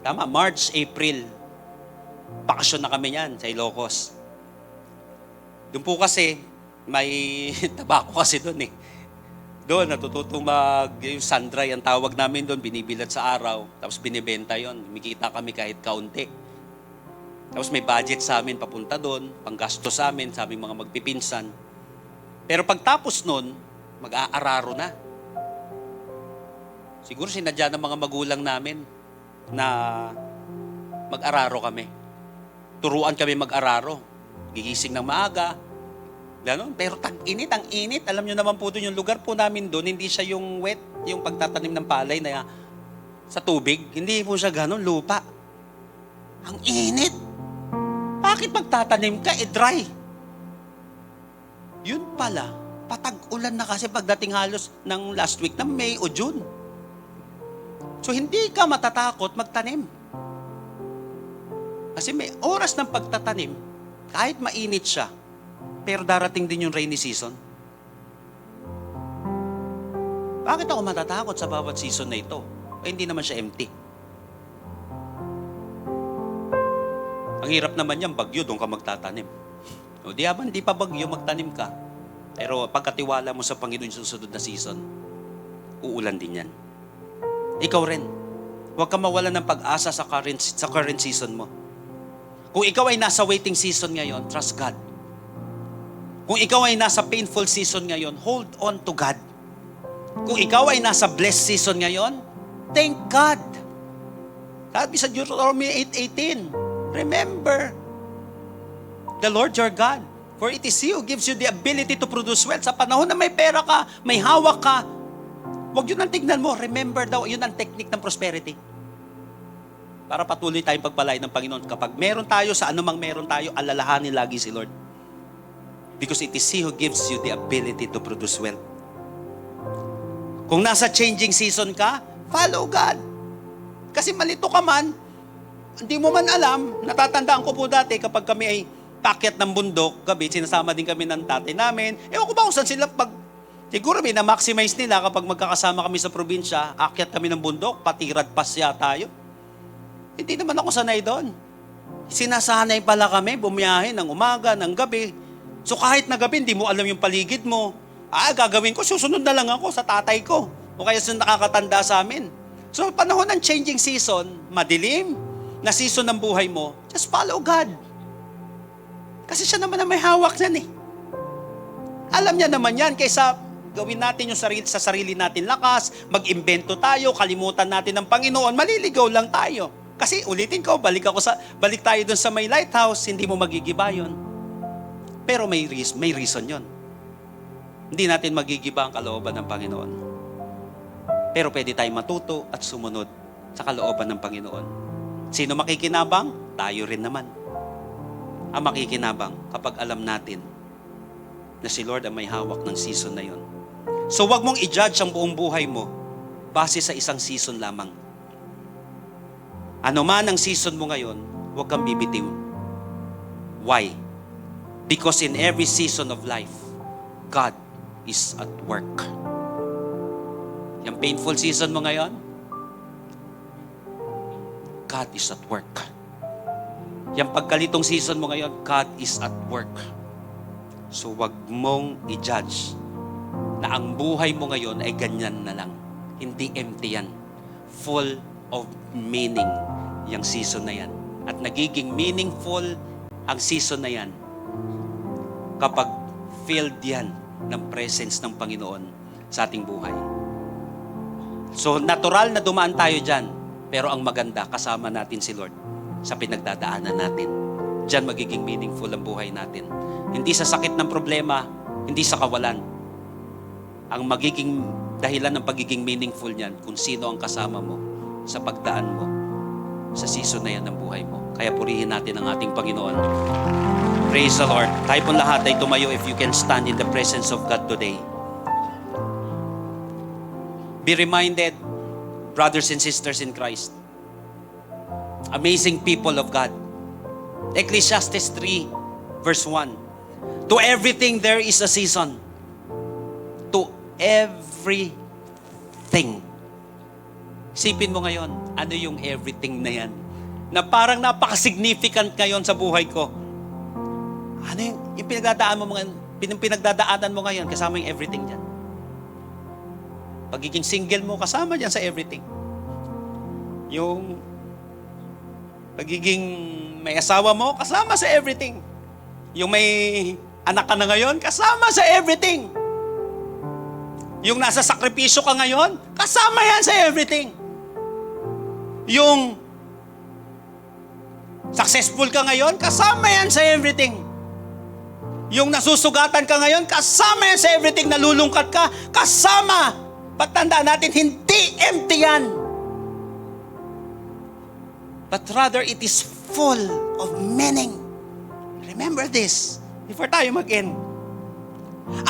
[SPEAKER 1] tama, March, April, bakasyon na kami yan sa Ilocos. Doon po kasi, may tabako kasi doon eh. Doon, natututong yung sundry, ang tawag namin doon, binibilat sa araw, tapos binibenta yon. Mikita kami kahit kaunti. Tapos may budget sa amin papunta doon, panggasto sa amin, sa aming mga magpipinsan. Pero pagtapos noon, mag-aararo na. Siguro sinadya ng mga magulang namin na mag-araro kami. Turuan kami mag-araro. Gigising ng maaga. Ganon. Pero tag-init, ang init. Alam nyo naman po doon, yung lugar po namin doon, hindi siya yung wet, yung pagtatanim ng palay na sa tubig. Hindi po siya ganon, lupa. Ang init. Bakit magtatanim ka? Dry. Yun pala, patag-ulan na kasi pagdating halos ng last week na May o June. So, hindi ka matatakot magtanim. Kasi may oras ng pagtatanim, kahit mainit siya, pero darating din yung rainy season. Bakit ako matatakot sa bawat season na ito? Hindi naman siya empty. Ang hirap naman yan, bagyo, doon ka magtatanim. O di habang di pa bagyo, magtanim ka. Pero pagkatiwala mo sa Panginoon sa susunod na season, uulan din yan. Ikaw rin. Huwag ka mawalan ng pag-asa sa current season mo. Kung ikaw ay nasa waiting season ngayon, trust God. Kung ikaw ay nasa painful season ngayon, hold on to God. Kung ikaw ay nasa blessed season ngayon, thank God. Sabi sa Deuteronomy 8:18, remember the Lord your God, for it is He who gives you the ability to produce wealth. Sa panahon na may pera ka, may hawak ka, huwag yun ang tignan mo. Remember daw, yun ang technique ng prosperity. para patuloy tayong pagpalain ng Panginoon. Kapag meron tayo, sa anumang meron tayo, alalahanin lagi si Lord. Because it is He who gives you the ability to produce wealth. Kung nasa changing season ka, follow God. Kasi malito ka man, hindi mo man alam, natatandaan ko po dati kapag kami ay paakyat ng bundok, gabi, sinasama din kami ng tatay namin. Ewan ko ba kung saan sila siguro may na-maximize nila kapag magkakasama kami sa probinsya, akyat kami ng bundok, patirad pasya tayo. Hindi naman ako sanay doon. Sinasanay pala kami, bumiyahe ng umaga, ng gabi. So kahit na gabi, hindi mo alam yung paligid mo. Gagawin ko, susunod na lang ako sa tatay ko. O kaya sa nakakatanda sa amin. So panahon ng changing season, madilim na season ng buhay mo, just follow God. Kasi siya naman ang may hawak yan eh. Alam niya naman yan, kaysa gawin natin yung sa sarili natin lakas, mag-imbento tayo, kalimutan natin ng Panginoon, maliligaw lang tayo. Kasi ulitin ko, balik tayo dun sa may lighthouse, hindi mo magigiba yun. Pero may reason yun. Hindi natin magigiba ang kalooban ng Panginoon. Pero pwede tayong matuto at sumunod sa kalooban ng Panginoon. Sino makikinabang? Tayo rin naman. Ang makikinabang kapag alam natin na si Lord ang may hawak ng season na yun. So wag mong i-judge ang buong buhay mo base sa isang season lamang. Ano man ang season mo ngayon, huwag kang bibitiw. Why? Because in every season of life, God is at work. Yung painful season mo ngayon, God is at work. Yung pagkalitong season mo ngayon, God is at work. So wag mong i-judge na ang buhay mo ngayon ay ganyan na lang. Hindi empty yan. Full of meaning yung season na yan. At nagiging meaningful ang season na yan kapag filled yan ng presence ng Panginoon sa ating buhay. So natural na dumaan tayo dyan, pero ang maganda, kasama natin si Lord sa pinagdadaanan natin. Diyan magiging meaningful ang buhay natin. Hindi sa sakit ng problema, hindi sa kawalan. Ang magiging dahilan ng pagiging meaningful niyan kung sino ang kasama mo sa pagdaan mo sa season na yan ng buhay mo. Kaya purihin natin ang ating Panginoon. Praise the Lord. Tayo pong lahat ay tumayo if you can stand in the presence of God today. Be reminded, brothers and sisters in Christ, amazing people of God. Ecclesiastes 3 verse 1. To everything there is a season. To everything. Isipin mo ngayon, ano yung everything na yan? Na parang napaka-significant ngayon sa buhay ko. Ano yung pinagdadaanan mo ngayon, kasama yung everything dyan. Pagiging single mo, kasama dyan sa everything. Yung pagiging may asawa mo, kasama sa everything. Yung may anak ka na ngayon, kasama sa everything. Yung nasa sakripisyo ka ngayon, kasama yan sa everything. Yung successful ka ngayon, kasama yan sa everything. Yung nasusugatan ka ngayon, kasama yan sa everything. Nalulungkat ka, kasama. Pagtandaan natin, hindi empty yan. But rather, it is full of meaning. Remember this, before tayo mag-end.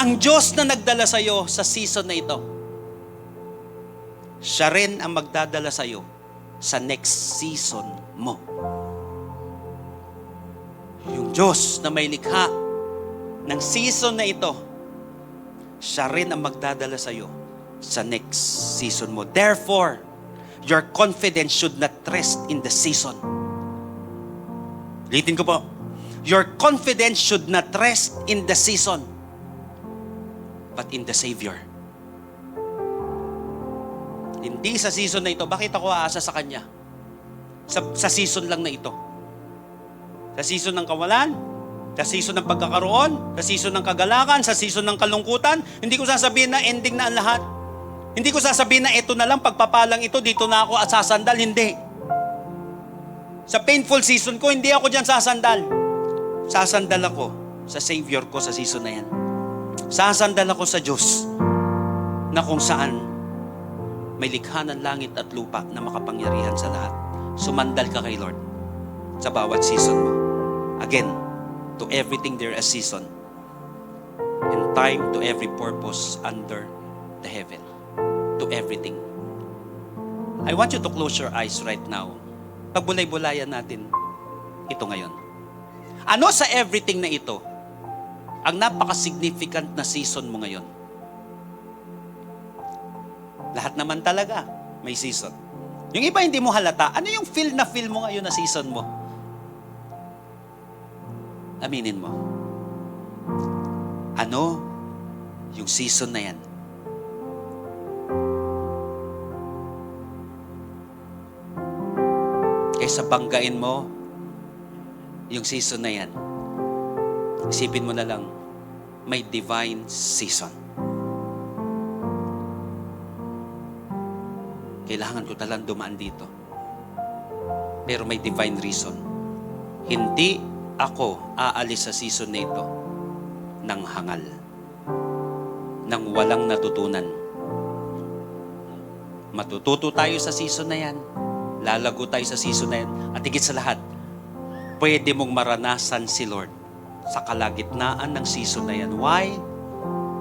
[SPEAKER 1] Ang Diyos na nagdala sa'yo sa season na ito, siya rin ang magdadala sa'yo sa next season mo. Yung Diyos na may likha ng season na ito, siya rin ang magdadala sa'yo sa next season mo. Therefore, your confidence should not rest in the season. Ulitin ko po. Your confidence should not rest in the season, but in the Savior. Hindi sa season na ito. Bakit ako aasa sa Kanya? Sa season lang na ito. Sa season ng kawalan, sa season ng pagkakaroon, sa season ng kagalakan, sa season ng kalungkutan, hindi ko sasabihin na ending na ang lahat. Hindi ko sasabihin na ito na lang, pagpapalang ito, dito na ako at sasandal. Hindi. Sa painful season ko, hindi ako dyan sasandal. Sasandal ako sa Savior ko sa season na yan. Sasandal ako sa Diyos na kung saan may likha ng langit at lupa na makapangyarihan sa lahat. sumandal ka kay Lord sa bawat season mo. Again, to everything there is season. And time to every purpose under the heaven. To everything. I want you to close your eyes right now. Pagbulay-bulayan natin ito ngayon. Ano sa everything na ito ang napaka-significant na season mo ngayon? Lahat naman talaga may season. Yung iba hindi mo halata. Ano yung feel mo ngayon na season mo? Aminin mo. Ano yung season na yan? Kaysa banggain mo yung season na yan, isipin mo na lang, may divine season. Kailangan ko talang dumaan dito. Pero may divine reason. Hindi ako aalis sa season na ito ng hangal, ng walang natutunan. Matututo tayo sa season na yan. Lalago tayo sa season na yan. At higit sa lahat, pwede mong maranasan si Lord sa kalagitnaan ng season na yan. Why?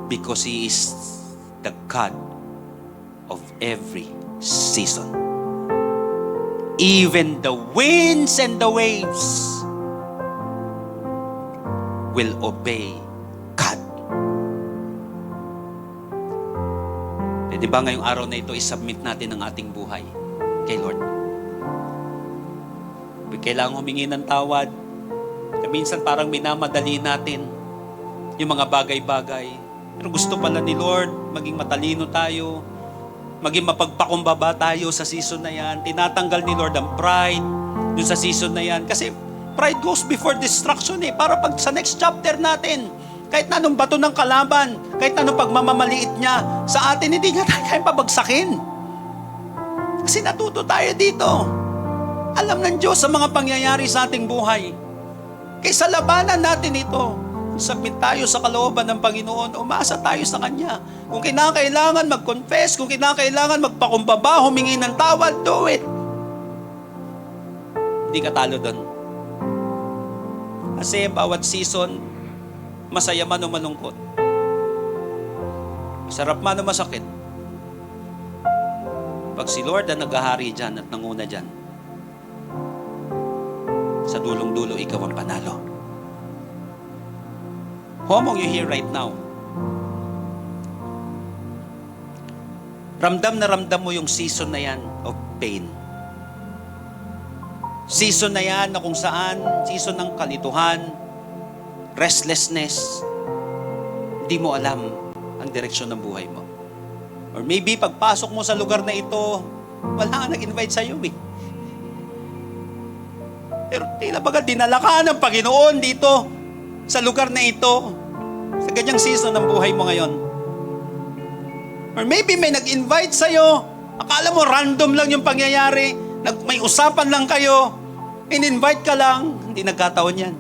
[SPEAKER 1] Because He is the God of every season. Even the winds and the waves will obey God. Pwede ba ngayong araw na ito isubmit natin ang ating buhay kay Lord? Kailangan humingi ng tawad. Minsan parang minamadali natin yung mga bagay-bagay. Pero gusto pala ni Lord, maging matalino tayo, maging mapagpakumbaba tayo sa season na yan. Tinatanggal ni Lord ang pride dun sa season na yan. Kasi pride goes before destruction para pag sa next chapter natin, kahit na anong bato ng kalaban, kahit na anong pagmamaliit niya sa atin, hindi nga tayo kayang pabagsakin. Kasi natuto tayo dito. Alam ng Diyos sa mga pangyayari sa ating buhay. Kaysa labanan natin ito, submit tayo sa kalooban ng Panginoon, umasa tayo sa Kanya. Kung kinakailangan mag-confess, kung kinakailangan magpakumbaba, humingi ng tawad, do it. Hindi ka talo doon. Kasi bawat season, masaya man o malungkot. Masarap man o masakit. Pag si Lord ang naghahari dyan at nanguna dyan, sa dulong-dulo, ikaw ang panalo. Who among you here right now? Ramdam na ramdam mo yung season na yan of pain. Season na yan na kung saan, season ng kalituhan, restlessness, hindi mo alam ang direksyon ng buhay mo. Or maybe pagpasok mo sa lugar na ito, wala nga nag-invite sa'yo Pero tila baga dinala ka ng Panginoon dito sa lugar na ito, sa ganyang season ng buhay mo ngayon. Or maybe may nag-invite sa'yo, akala mo random lang yung pangyayari, may usapan lang kayo, in-invite ka lang, hindi nagkataon yan.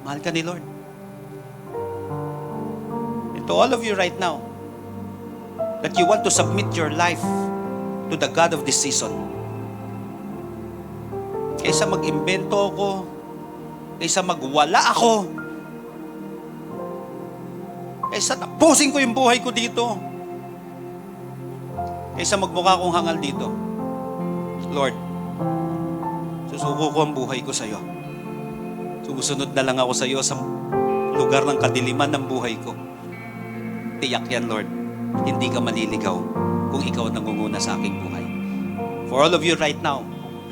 [SPEAKER 1] Mahal ka ni Lord. And to all of you right now, that you want to submit your life to the God of this season, kaysa mag-imbento ako, kaysa magwala ako, kaysa tapusin ko yung buhay ko dito, kaysa magmukha akong hangal dito, Lord, susuko ko ang buhay ko sa'yo. Susunod na lang ako sa'yo sa lugar ng kadiliman ng buhay ko. Tiyak yan, Lord. Hindi ka maliligaw kung ikaw ang nangunguna sa aking buhay. For all of you right now,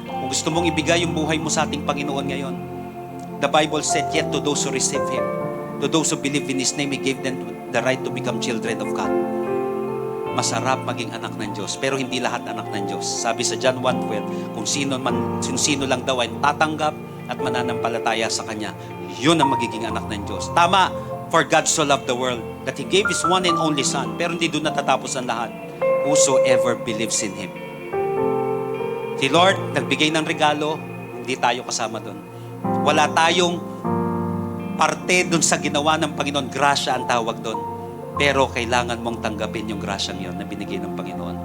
[SPEAKER 1] kung gusto mong ibigay yung buhay mo sa ating Panginoon ngayon, the Bible said, yet to those who receive Him, to those who believe in His name, He gave them the right to become children of God. Masarap maging anak ng Diyos, pero hindi lahat anak ng Diyos. Sabi sa John 1:12, kung sino lang daw ay tatanggap at mananampalataya sa Kanya, yun ang magiging anak ng Diyos. Tama, for God so loved the world, that He gave His one and only Son, pero hindi doon natatapos ang lahat. Whosoever believes in Him. Si Lord, nagbigay ng regalo, hindi tayo kasama doon. Wala tayong parte doon sa ginawa ng Panginoon. Grasya ang tawag doon. Pero kailangan mong tanggapin yung grasyang yon na binigay ng Panginoon.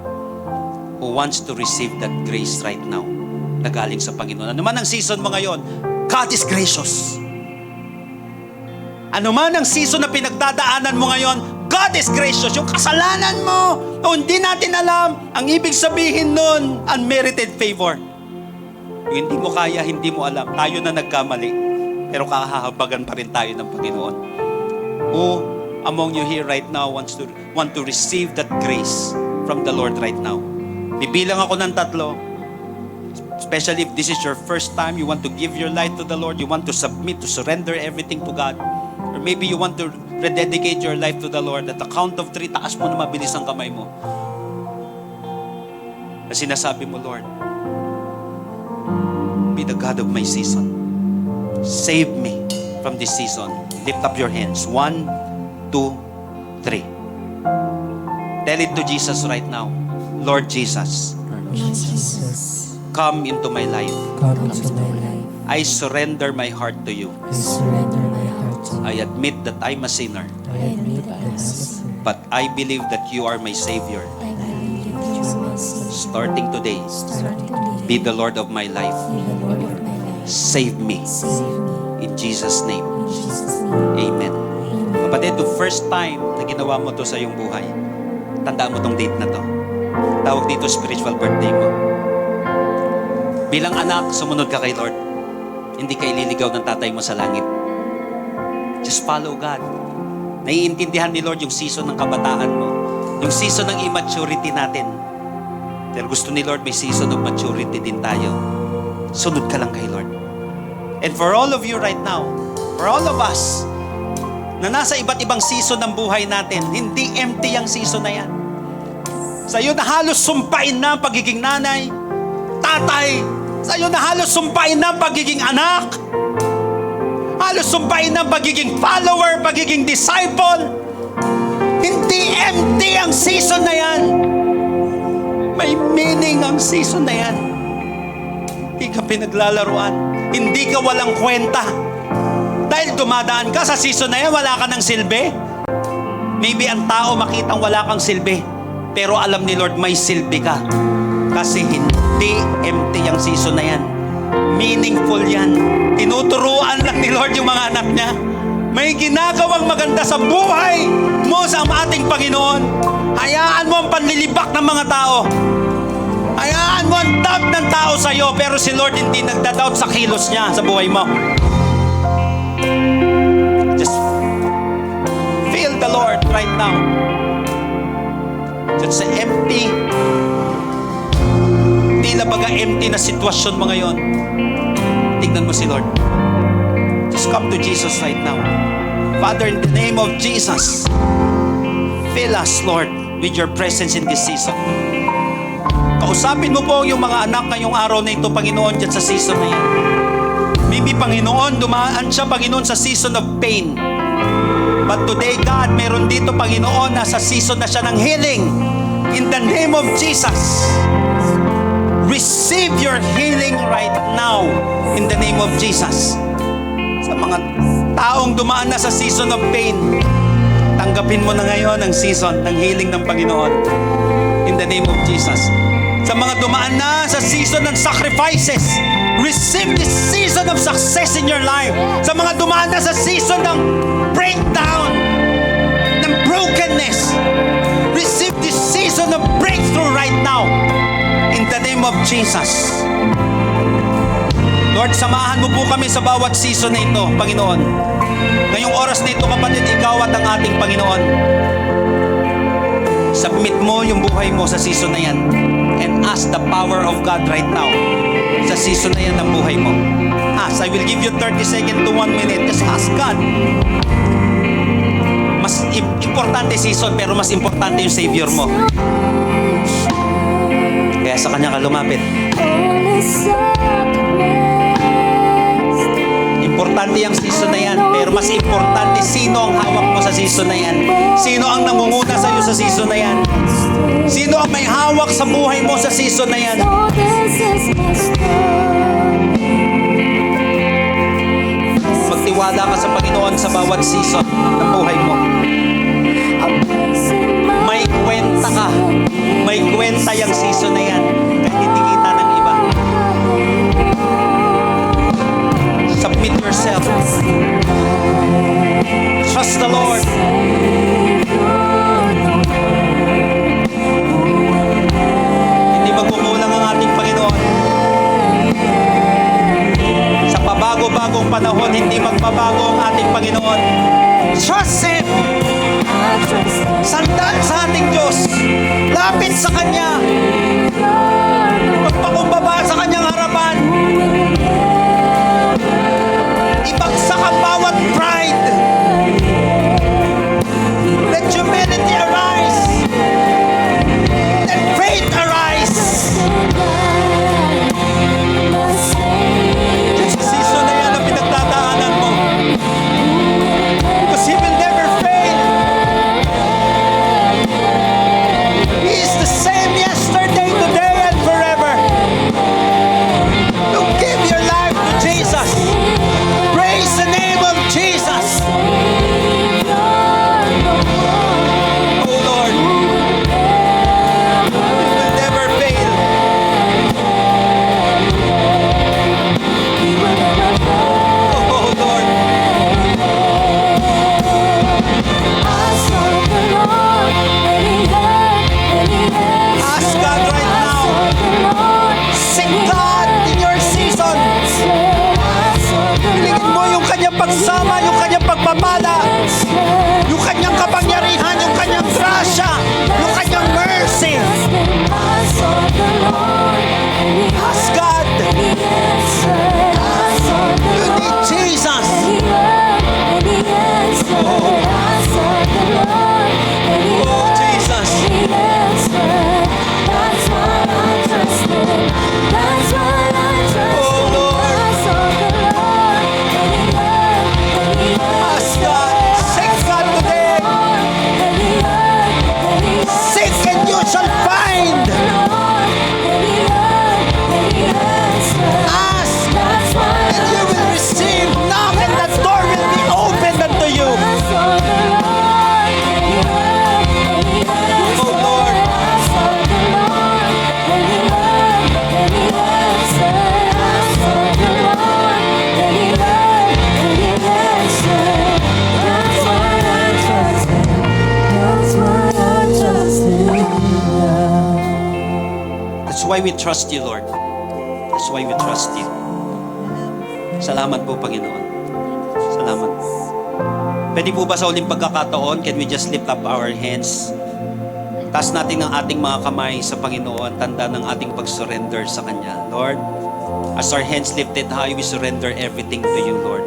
[SPEAKER 1] who wants to receive that grace right now na galing sa Panginoon. Ano man ang season mo ngayon, God is gracious. Ano man ang season na pinagdadaanan mo ngayon, God is gracious. Yung kasalanan mo, o hindi natin alam, ang ibig sabihin nun, unmerited favor. Yung hindi mo kaya, hindi mo alam, tayo na nagkamali, pero kahahabagan pa rin tayo ng Panginoon. Who among you here right now want to receive that grace from the Lord right now? Bibilang ako ng 3. Especially if this is your first time, you want to give your life to the Lord, you want to submit, to surrender everything to God. Or maybe you want to rededicate your life to the Lord. At the count of 3, taas mo na mabilis ang kamay mo. Na sinasabi mo, Lord, be the God of my season. Save me from this season. Lift up your hands. 1, 2, 3. Tell it to Jesus right now. Lord Jesus,
[SPEAKER 2] Jesus,
[SPEAKER 1] come into my life.
[SPEAKER 2] come into my life.
[SPEAKER 1] I surrender my heart to you.
[SPEAKER 2] I surrender my heart to you.
[SPEAKER 1] I admit that I'm a sinner,
[SPEAKER 2] I admit I am a sinner.
[SPEAKER 1] but I believe that you are my Savior.
[SPEAKER 2] I believe that you are my Savior.
[SPEAKER 1] Starting today,
[SPEAKER 2] Starting today,
[SPEAKER 1] be the Lord of my life.
[SPEAKER 2] be the Lord of my life.
[SPEAKER 1] Save me.
[SPEAKER 2] Save me.
[SPEAKER 1] In Jesus' name,
[SPEAKER 2] In Jesus' name.
[SPEAKER 1] Amen.
[SPEAKER 2] Amen.
[SPEAKER 1] Kapatid, the first time na ginawa mo to sa iyong buhay, tandaan mo tong date na to. Tawag dito spiritual birthday mo. Bilang anak, sumunod ka kay Lord. Hindi ka ililigaw ng tatay mo sa langit. Just follow God. Naiintindihan ni Lord yung season ng kabataan mo. Yung season ng immaturity natin. Pero gusto ni Lord may season of maturity din tayo. Sunod ka lang kay Lord. And for all of you right now, for all of us, na nasa iba't ibang season ng buhay natin, hindi empty ang season na yan. Sa'yo na halos sumpain na ang pagiging nanay, tatay. Sa'yo na halos sumpain na ang pagiging anak. Halos sumpain na ang pagiging follower, pagiging disciple. Hindi empty ang season na yan. May meaning ang season na yan. Hindi ka pinaglalaruan. Hindi ka walang kwenta. Dahil dumadaan ka sa season na yan, wala ka ng silbi. Maybe ang tao makitang wala kang silbi. Pero alam ni Lord, may silbi ka. Kasi hindi empty ang season na yan. Meaningful yan. Tinuturuan lang ni Lord yung mga anak niya. May ginagawang maganda sa buhay mo sa ating Panginoon. Hayaan mo ang panlilibak ng mga tao. Hayaan mo ang doubt ng tao sa iyo, pero si Lord hindi nagda-doubt sa kilos niya sa buhay mo. Just feel the Lord right now. Just sa empty, tila baga empty na sitwasyon mo ngayon. Tignan mo si Lord. Just come to Jesus right now. Father, in the name of Jesus, fill us, Lord, with your presence in this season. Kausapin mo po yung mga anak ngayong araw na ito, Panginoon, dyan sa season na yan. Maybe, Panginoon, dumaan siya, Panginoon, sa season of pain. But today, God, meron dito, Panginoon, na sa season na siya ng healing. In the name of Jesus, receive your healing right now. In the name of Jesus. Sa mga taong dumaan na sa season of pain, tanggapin mo na ngayon ang season ng healing ng Panginoon. In the name of Jesus. Sa mga dumaan na sa season ng sacrifices, receive this season of success in your life. Sa mga dumaan na sa season ng breakdown, ng brokenness, receive this season of breakthrough right now. In the name of Jesus. Lord, samahan mo po kami sa bawat season na ito, Panginoon. Ngayong oras na ito, kapatid, ikaw at ang ating Panginoon. Submit mo yung buhay mo sa season na yan. And ask the power of God right now sa season na yan ng buhay mo. Ask. I will give you 30 seconds to 1 minute. Just ask God. Mas importante season, pero mas importante yung Savior mo. Kaya sa Kanya ka lumapit. Importante yung season na yan, pero mas importante sino ang hawak mo sa season na yan. Sino ang nangunguna sa iyo sa season na yan. Sino ang may hawak sa buhay mo sa season na yan. Magtiwala ka sa Panginoon sa bawat season ng buhay mo. May kwenta ka. May kwenta yung season na yan. Kahit hindi kita ng iba. Submit yourself. Trust the Lord. Hindi magkukulang ang ating Panginoon. Sa pabago-bagong panahon, hindi magbabago ang ating Panginoon. Trust Him. Sandal sa ating Diyos. Lapit sa Kanya. Magpakumbaba sa Kanyang harapan. Ibagsak ang bawat pride. Let humility arise. Let faith arise. Sa season na yan ang pinagdadaanan mo. Because He will never fail. He is the same yesterday, today, and forever. You give your life to Jesus. Praise the name of Jesus. Oh Lord, He will never fail. Oh Lord, ask God right now. Seek God in your season. Pilingin mo yung Kanyang pagsama, yung Kanyang pagpapala, yung Kanyang kapangyarihan, yung Kanyang grasya, yung Kanyang mercy. Ask God. You need Jesus. Oh, Jesus. Oh, Lord. Ask God. Seek God today. Seek and you shall find. Ask and you will receive. Knock and the door will be opened unto you. Oh Lord. That's why we trust you, Lord. That's why we trust you. Salamat po, Panginoon. Salamat po. Pwede po ba sa uling pagkakataon, can we just lift up our hands? Taas natin ang ating mga kamay sa Panginoon, tanda ng ating pag-surrender sa Kanya. Lord, as our hands lifted high, we surrender everything to you, Lord.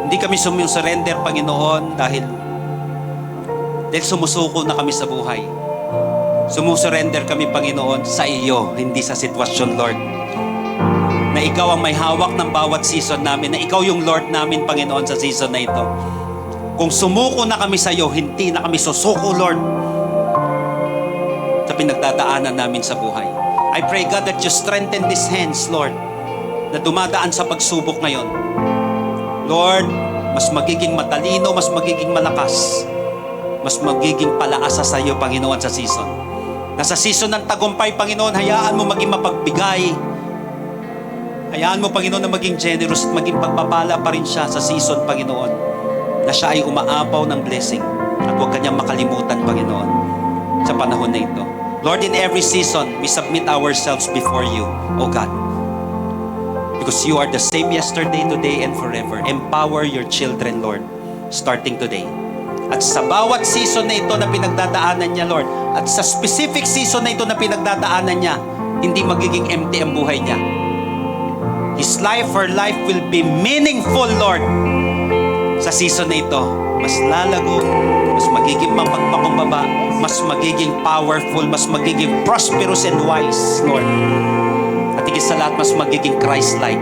[SPEAKER 1] Hindi kami surrender, Panginoon, dahil sumusuko na kami sa buhay. Sumusurrender kami, Panginoon, sa iyo, hindi sa sitwasyon, Lord. Na ikaw ang may hawak ng bawat season namin, na ikaw yung Lord namin, Panginoon, sa season na ito. Kung sumuko na kami sa iyo, hindi na kami susuko, Lord, sa pinagdadaanan namin sa buhay. I pray, God, that you strengthen these hands, Lord, na dumadaan sa pagsubok ngayon. Lord, mas magiging matalino, mas magiging malakas, mas magiging palaasa sa iyo, Panginoon, sa season. Nasa season ng tagumpay, Panginoon, hayaan mo maging mapagbigay. Hayaan mo, Panginoon, na maging generous at maging pagpapala pa rin siya sa season, Panginoon, na siya ay umaapaw ng blessing at huwag kanyang makalimutan, Panginoon, sa panahon na ito. Lord, in every season, we submit ourselves before you, O God. Because you are the same yesterday, today, and forever. Empower your children, Lord, starting today. At sa bawat season na ito na pinagdadaanan niya, Lord, at sa specific season na ito na pinagdadaanan niya, hindi magiging empty ang buhay niya. His life, her life will be meaningful, Lord. Sa season na ito, mas lalago, mas magiging mapagpakumbaba, mas magiging powerful, mas magiging prosperous and wise, Lord. At higit sa lahat, mas magiging Christ-like.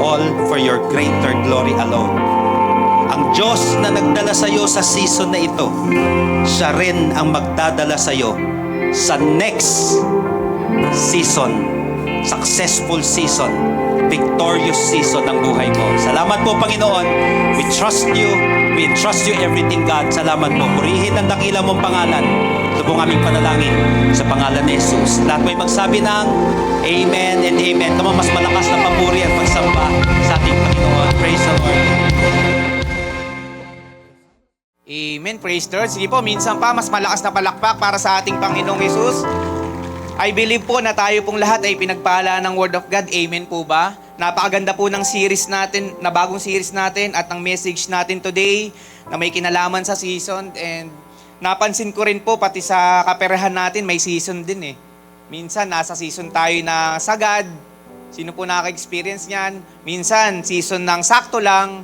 [SPEAKER 1] All for your greater glory alone. Ang Diyos na nagdala sa iyo sa season na ito, siya rin ang magdadala sa iyo sa next season, successful season, victorious season ng buhay mo. Salamat po, Panginoon. We trust you. We entrust you everything, God. Salamat po. Purihin ang dakila mong pangalan. Ito pong aming panalangin sa pangalan ni Jesus. Lahat may magsabi ng Amen and Amen. Kamo mas malakas na papuri at pagsamba sa ating Panginoon. Praise the Lord.
[SPEAKER 3] Amen. Praise the Lord. Sige po, minsan pa mas malakas na palakpak para sa ating Panginoong Jesus. I believe po na tayo pong lahat ay pinagpala ng Word of God. Amen po ba? Napakaganda po ng series natin, na bagong series natin at ang message natin today na may kinalaman sa season. And napansin ko rin po pati sa kaperahan natin may season din eh. Minsan nasa season tayo na sagad. Sino po nakaka-experience niyan? Minsan season ng sakto lang.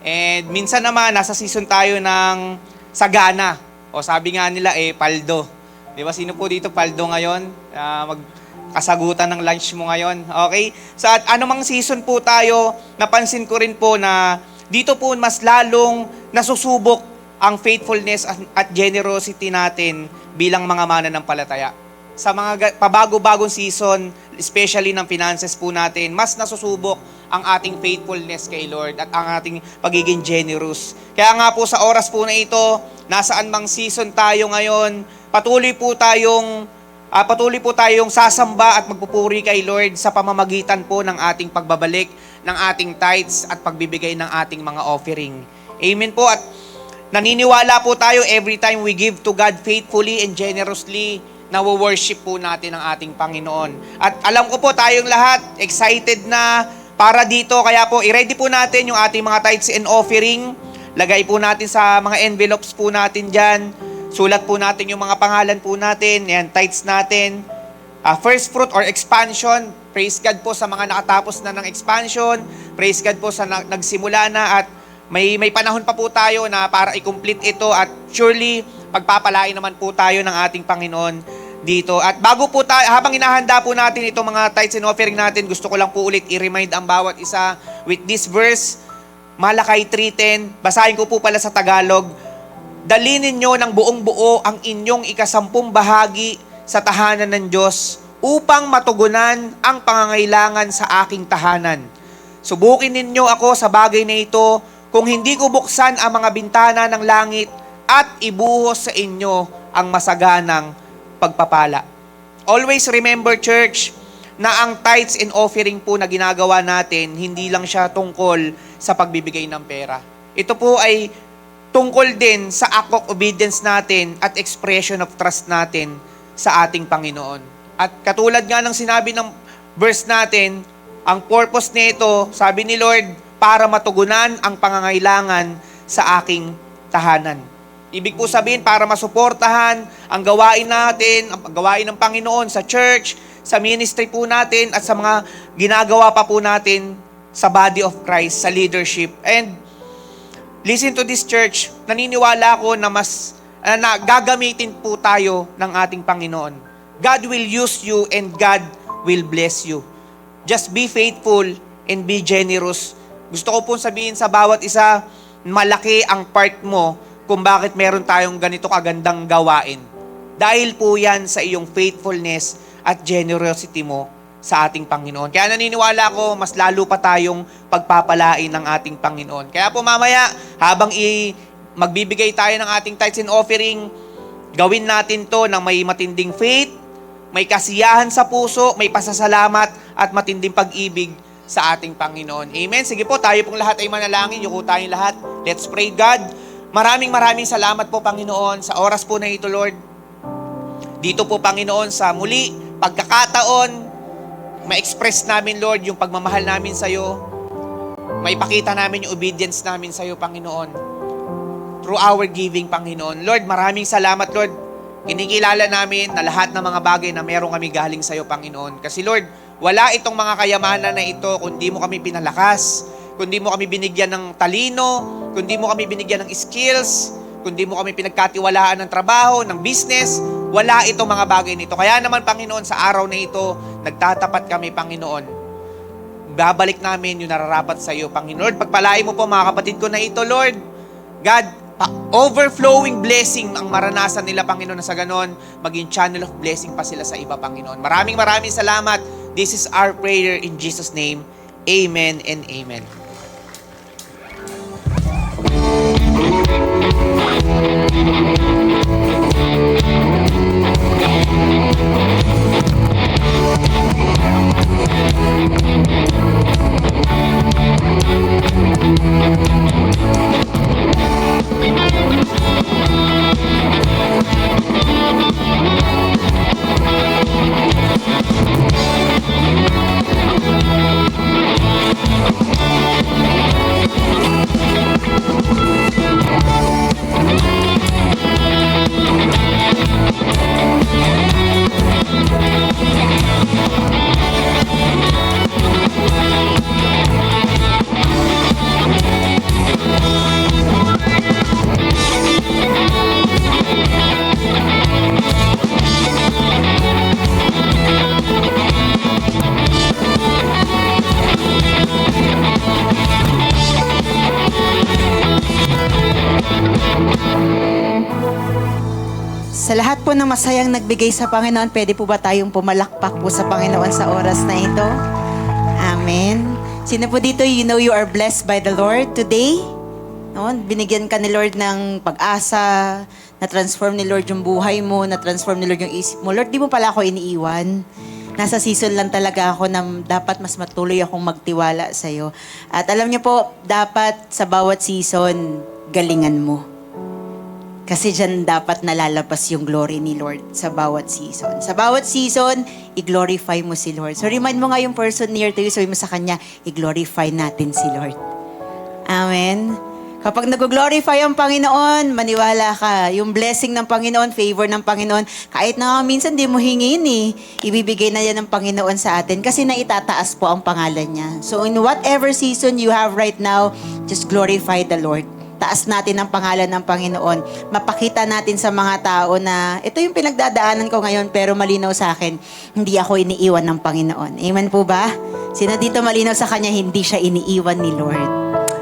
[SPEAKER 3] And minsan naman nasa season tayo ng sagana. O sabi nga nila paldo. Di ba? Sino po dito paldo ngayon? Magkasagutan ng lunch mo ngayon. Okay? Sa anumang season po tayo, napansin ko rin po na dito po mas lalong nasusubok ang faithfulness at generosity natin bilang mga mananampalataya. Sa mga pabago-bagong season, especially ng finances po natin, mas nasusubok ang ating faithfulness kay Lord at ang ating pagiging generous. Kaya nga po sa oras po na ito, nasaan mang season tayo ngayon, patuloy po tayong sasamba at magpupuri kay Lord sa pamamagitan po ng ating pagbabalik, ng ating tithes at pagbibigay ng ating mga offering. Amen po. At naniniwala po tayo every time we give to God faithfully and generously, na worship po natin ang ating Panginoon. At alam ko po tayong lahat excited na para dito, kaya po i-ready po natin yung ating mga tithes and offering. Lagay po natin sa mga envelopes po natin dyan. Sulat po natin yung mga pangalan po natin. Yan, tithes natin. First fruit or expansion. Praise God po sa mga nakatapos na ng expansion. Praise God po sa nagsimula na at may panahon pa po tayo na para i-complete ito at surely pagpapalain naman po tayo ng ating Panginoon dito. At bago po tayo, habang inahanda po natin itong mga tithes and offering natin, gusto ko lang po ulit i-remind ang bawat isa with this verse, Malakay 3:10. Basahin ko po pala sa Tagalog. Dalinin nyo ng buong buo ang inyong ikasampung bahagi sa tahanan ng Diyos upang matugunan ang pangangailangan sa aking tahanan. Subukin ninyo ako sa bagay na ito kung hindi ko buksan ang mga bintana ng langit at ibuhos sa inyo ang masaganang pagpapala. Always remember, church, na ang tithes and offering po na ginagawa natin, hindi lang siya tungkol sa pagbibigay ng pera. Ito po ay tungkol din sa act of obedience natin at expression of trust natin sa ating Panginoon. At katulad nga ng sinabi ng verse natin, ang purpose nito, sabi ni Lord, para matugunan ang pangangailangan sa aking tahanan. Ibig po sabihin, para masuportahan ang gawain natin, ang gawain ng Panginoon sa church, sa ministry po natin, at sa mga ginagawa pa po natin sa body of Christ, sa leadership. And listen to this, church, naniniwala ko na na gagamitin po tayo ng ating Panginoon. God will use you and God will bless you. Just be faithful and be generous. Gusto ko po sabihin sa bawat isa, malaki ang part mo kung bakit meron tayong ganito kagandang gawain. Dahil po yan sa iyong faithfulness at generosity mo sa ating Panginoon. Kaya naniniwala ko, mas lalo pa tayong pagpapalain ng ating Panginoon. Kaya po mamaya, habang magbibigay tayo ng ating tithes and offering, gawin natin to ng may matinding faith, may kasiyahan sa puso, may pasasalamat at matinding pag-ibig sa ating Panginoon. Amen? Sige po, tayo pong lahat ay manalangin. Yuko tayong lahat. Let's pray. God, maraming salamat po, Panginoon, sa oras po na ito, Lord. Dito po, Panginoon, sa muli, pagkakataon, ma-express namin, Lord, yung pagmamahal namin sa iyo. Maipakita namin yung obedience namin sa iyo, Panginoon. Through our giving, Panginoon. Lord, maraming salamat, Lord. Kinikilala namin na lahat ng mga bagay na meron kami galing sa iyo, Panginoon. Kasi, Lord, wala itong mga kayamanan na ito kundi mo kami pinalakas, kundi mo kami binigyan ng talino, kundi mo kami binigyan ng skills, kundi mo kami pinagkatiwalaan ng trabaho, ng business, wala itong mga bagay nito. Kaya naman, Panginoon, sa araw na ito, nagtatapat kami, Panginoon. Babalik namin yung nararapat sa iyo, Panginoon. Pagpalain mo po mga kapatid ko na ito, Lord. God, overflowing blessing ang maranasan nila, Panginoon, na sa ganon, maging channel of blessing pa sila sa iba, Panginoon. Maraming salamat. This is our prayer in Jesus' name. Amen and amen.
[SPEAKER 4] Sa lahat po ng masayang nagbigay sa Panginoon, pwede po ba tayong pumalakpak po sa Panginoon sa oras na ito? Amen. Sino po dito, you know you are blessed by the Lord today? No? Binigyan ka ni Lord ng pag-asa, na-transform ni Lord yung buhay mo, na-transform ni Lord yung isip mo. Lord, di mo pala ako iniiwan. Nasa season lang talaga ako na dapat mas matuloy akong magtiwala sa'yo. At alam niyo po, dapat sa bawat season, galingan mo. Kasi dyan dapat nalalabas yung glory ni Lord sa bawat season. Sa bawat season, i-glorify mo si Lord. So remind mo nga yung person near to you, sabi mo sa kanya, i-glorify natin si Lord. Amen. Kapag nag-glorify ang Panginoon, maniwala ka. Yung blessing ng Panginoon, favor ng Panginoon, kahit na minsan di mo hingin ibibigay na yan ng Panginoon sa atin kasi naitataas po ang pangalan niya. So in whatever season you have right now, just glorify the Lord. Taas natin ang pangalan ng Panginoon. Mapakita natin sa mga tao na ito yung pinagdadaanan ko ngayon pero malinaw sa akin, hindi ako iniiwan ng Panginoon. Amen po ba? Sino dito malinaw sa kanya, hindi siya iniiwan ni Lord.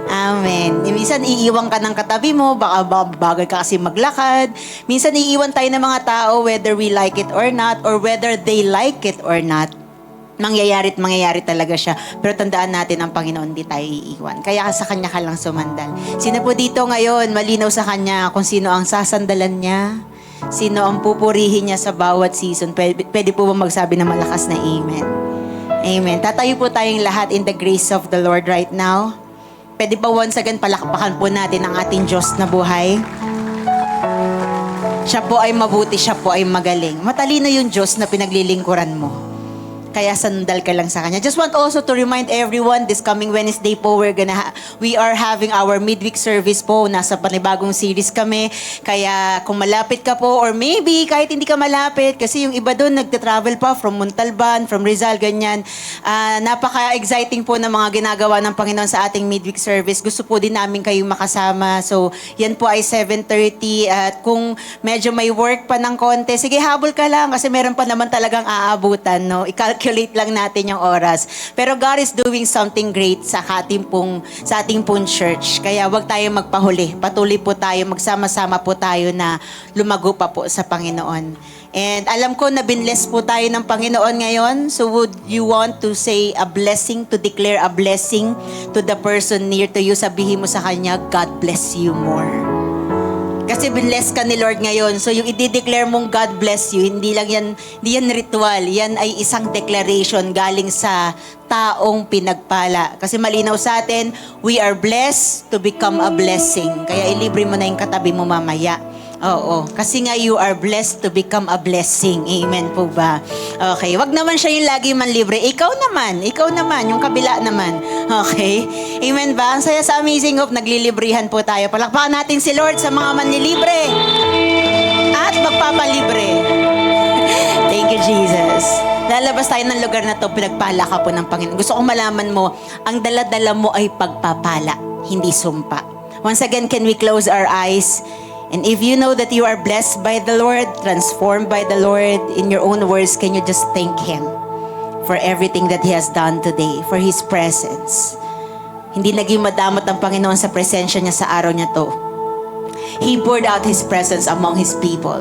[SPEAKER 4] Amen. Minsan iiwan ka ng katabi mo, baka bagal ka kasi maglakad. Minsan iiwan tayo ng mga tao whether we like it or not or whether they like it or not. Mangyayari at mangyayari talaga siya. Pero tandaan natin ang Panginoon, hindi tayo iiwan. Kaya sa Kanya ka lang sumandal. Sino po dito ngayon, malinaw sa Kanya kung sino ang sasandalan niya? Sino ang pupurihin niya sa bawat season? Pwede po ba magsabi ng malakas na amen? Amen. Tatayo po tayong lahat in the grace of the Lord right now. Pwede ba once again palakpakan po natin ang ating Diyos na buhay? Siya po ay mabuti, siya po ay magaling. Matalino yung Diyos na pinaglilingkuran mo. Kaya sandal ka lang sa Kanya. Just want also to remind everyone, this coming Wednesday po, we are having our midweek service po. Nasa panibagong series kami. Kaya kung malapit ka po, or maybe kahit hindi ka malapit, kasi yung iba doon nagta-travel pa from Montalban, from Rizal, ganyan. Napaka-exciting po ng mga ginagawa ng Panginoon sa ating midweek service. Gusto po din namin kayong makasama. So, yan po ay 7:30. At kung medyo may work pa ng konti, sige, habol ka lang kasi meron pa naman talagang aabutan, no? I-calculate lang natin yung oras. Pero God is doing something great sa ating pong church. Kaya wag tayo magpahuli. Patuloy po tayo, magsama-sama po tayo na lumago pa po sa Panginoon. And alam ko na binless po tayo ng Panginoon ngayon. So would you want to say a blessing, to declare a blessing to the person near to you? Sabihin mo sa kanya, God bless you more. Kasi bless ka ni Lord ngayon. So yung i-declare mong God bless you, hindi yan ritual. Yan ay isang declaration galing sa taong pinagpala. Kasi malinaw sa atin, we are blessed to become a blessing. Kaya ilibre mo na yung katabi mo mamaya. Oo. Kasi nga you are blessed to become a blessing. Amen po ba? Okay. Wag naman siya yung lagi manlibre. Ikaw naman, yung kabila naman. Okay? Amen ba? Ang saya sa Amazing Hope, naglilibrihan po tayo. Palakpakan natin si Lord sa mga manlilibre at magpapalibre. Thank you, Jesus. Lalabas tayo ng lugar na to, pinagpala ka po ng Panginoon. Gusto kong malaman mo, ang dala-dala mo ay pagpapala, hindi sumpa. Once again, can we close our eyes? And if you know that you are blessed by the Lord, transformed by the Lord, in your own words, can you just thank Him for everything that He has done today, for His presence. Hindi naging madamot ang Panginoon sa presensya niya sa araw niya to. He poured out His presence among His people.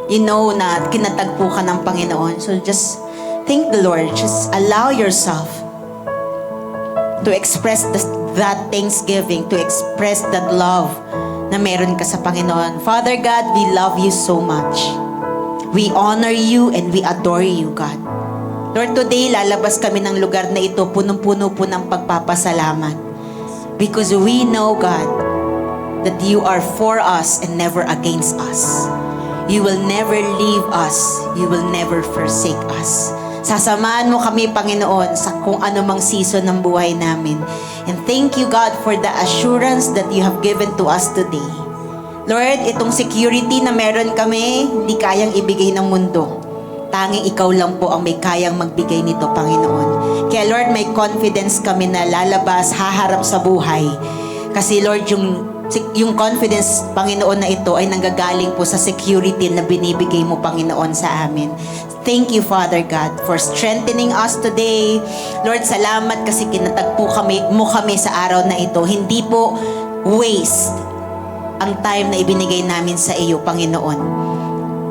[SPEAKER 4] You know na kinatagpo ka ng Panginoon. So just thank the Lord. Just allow yourself to express that thanksgiving, to express that love na meron ka sa Panginoon. Father God, we love you so much. We honor you and we adore you, God. Lord, today lalabas kami ng lugar na ito punong-puno po ng pagpapasalamat. Because we know, God, that you are for us and never against us. You will never leave us. You will never forsake us. Sasamahan mo kami, Panginoon, sa kung anumang season ng buhay namin. And thank you, God, for the assurance that you have given to us today. Lord, itong security na meron kami, hindi kayang ibigay ng mundo. Tanging ikaw lang po ang may kayang magbigay nito, Panginoon. Kaya Lord, may confidence kami na lalabas, haharap sa buhay. Kasi Lord, yung confidence, Panginoon, na ito ay nanggagaling po sa security na binibigay mo, Panginoon, sa amin. Thank you, Father God, for strengthening us today. Lord, salamat kasi kinatagpo mo kami sa araw na ito. Hindi po waste ang time na ibinigay namin sa iyo, Panginoon.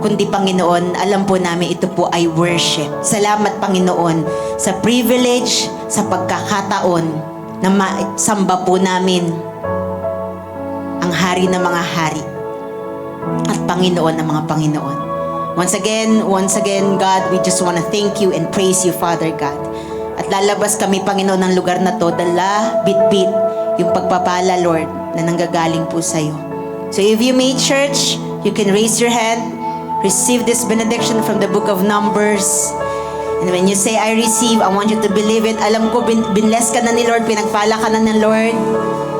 [SPEAKER 4] Kundi, Panginoon, alam po namin ito po ay worship. Salamat, Panginoon, sa privilege, sa pagkakataon na masamba po namin ang hari ng mga hari at Panginoon ng mga Panginoon. Once again, God, we just want to thank you and praise you, Father God. At lalabas kami, Panginoon, ng lugar na to, dala, bit-bit, yung pagpapala, Lord, na nanggagaling po sa iyo. So if you made church, you can raise your hand, receive this benediction from the book of Numbers. And when you say, I receive, I want you to believe it. Alam ko, binless ka na ni Lord, pinagpala ka na ng Lord,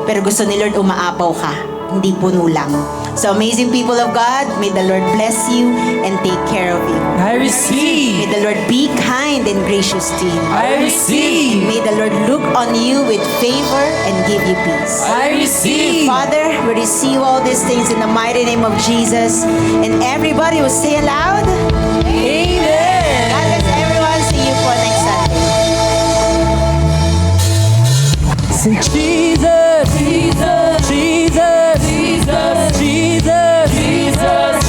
[SPEAKER 4] pero gusto ni Lord umaapaw ka, hindi puno lang. So amazing people of God, may the Lord bless you and take care of you.
[SPEAKER 5] I
[SPEAKER 4] May
[SPEAKER 5] receive.
[SPEAKER 4] the Lord be kind and gracious to you.
[SPEAKER 5] I receive.
[SPEAKER 4] May the Lord look on you with favor and give you peace.
[SPEAKER 5] I receive.
[SPEAKER 4] Father, we receive all these things in the mighty name of Jesus. And everybody will say aloud,
[SPEAKER 5] Amen.
[SPEAKER 4] God bless everyone. See you for next Sunday.
[SPEAKER 5] Say Jesus, Jesus, Jesus, Jesus, Jesus, Jesus.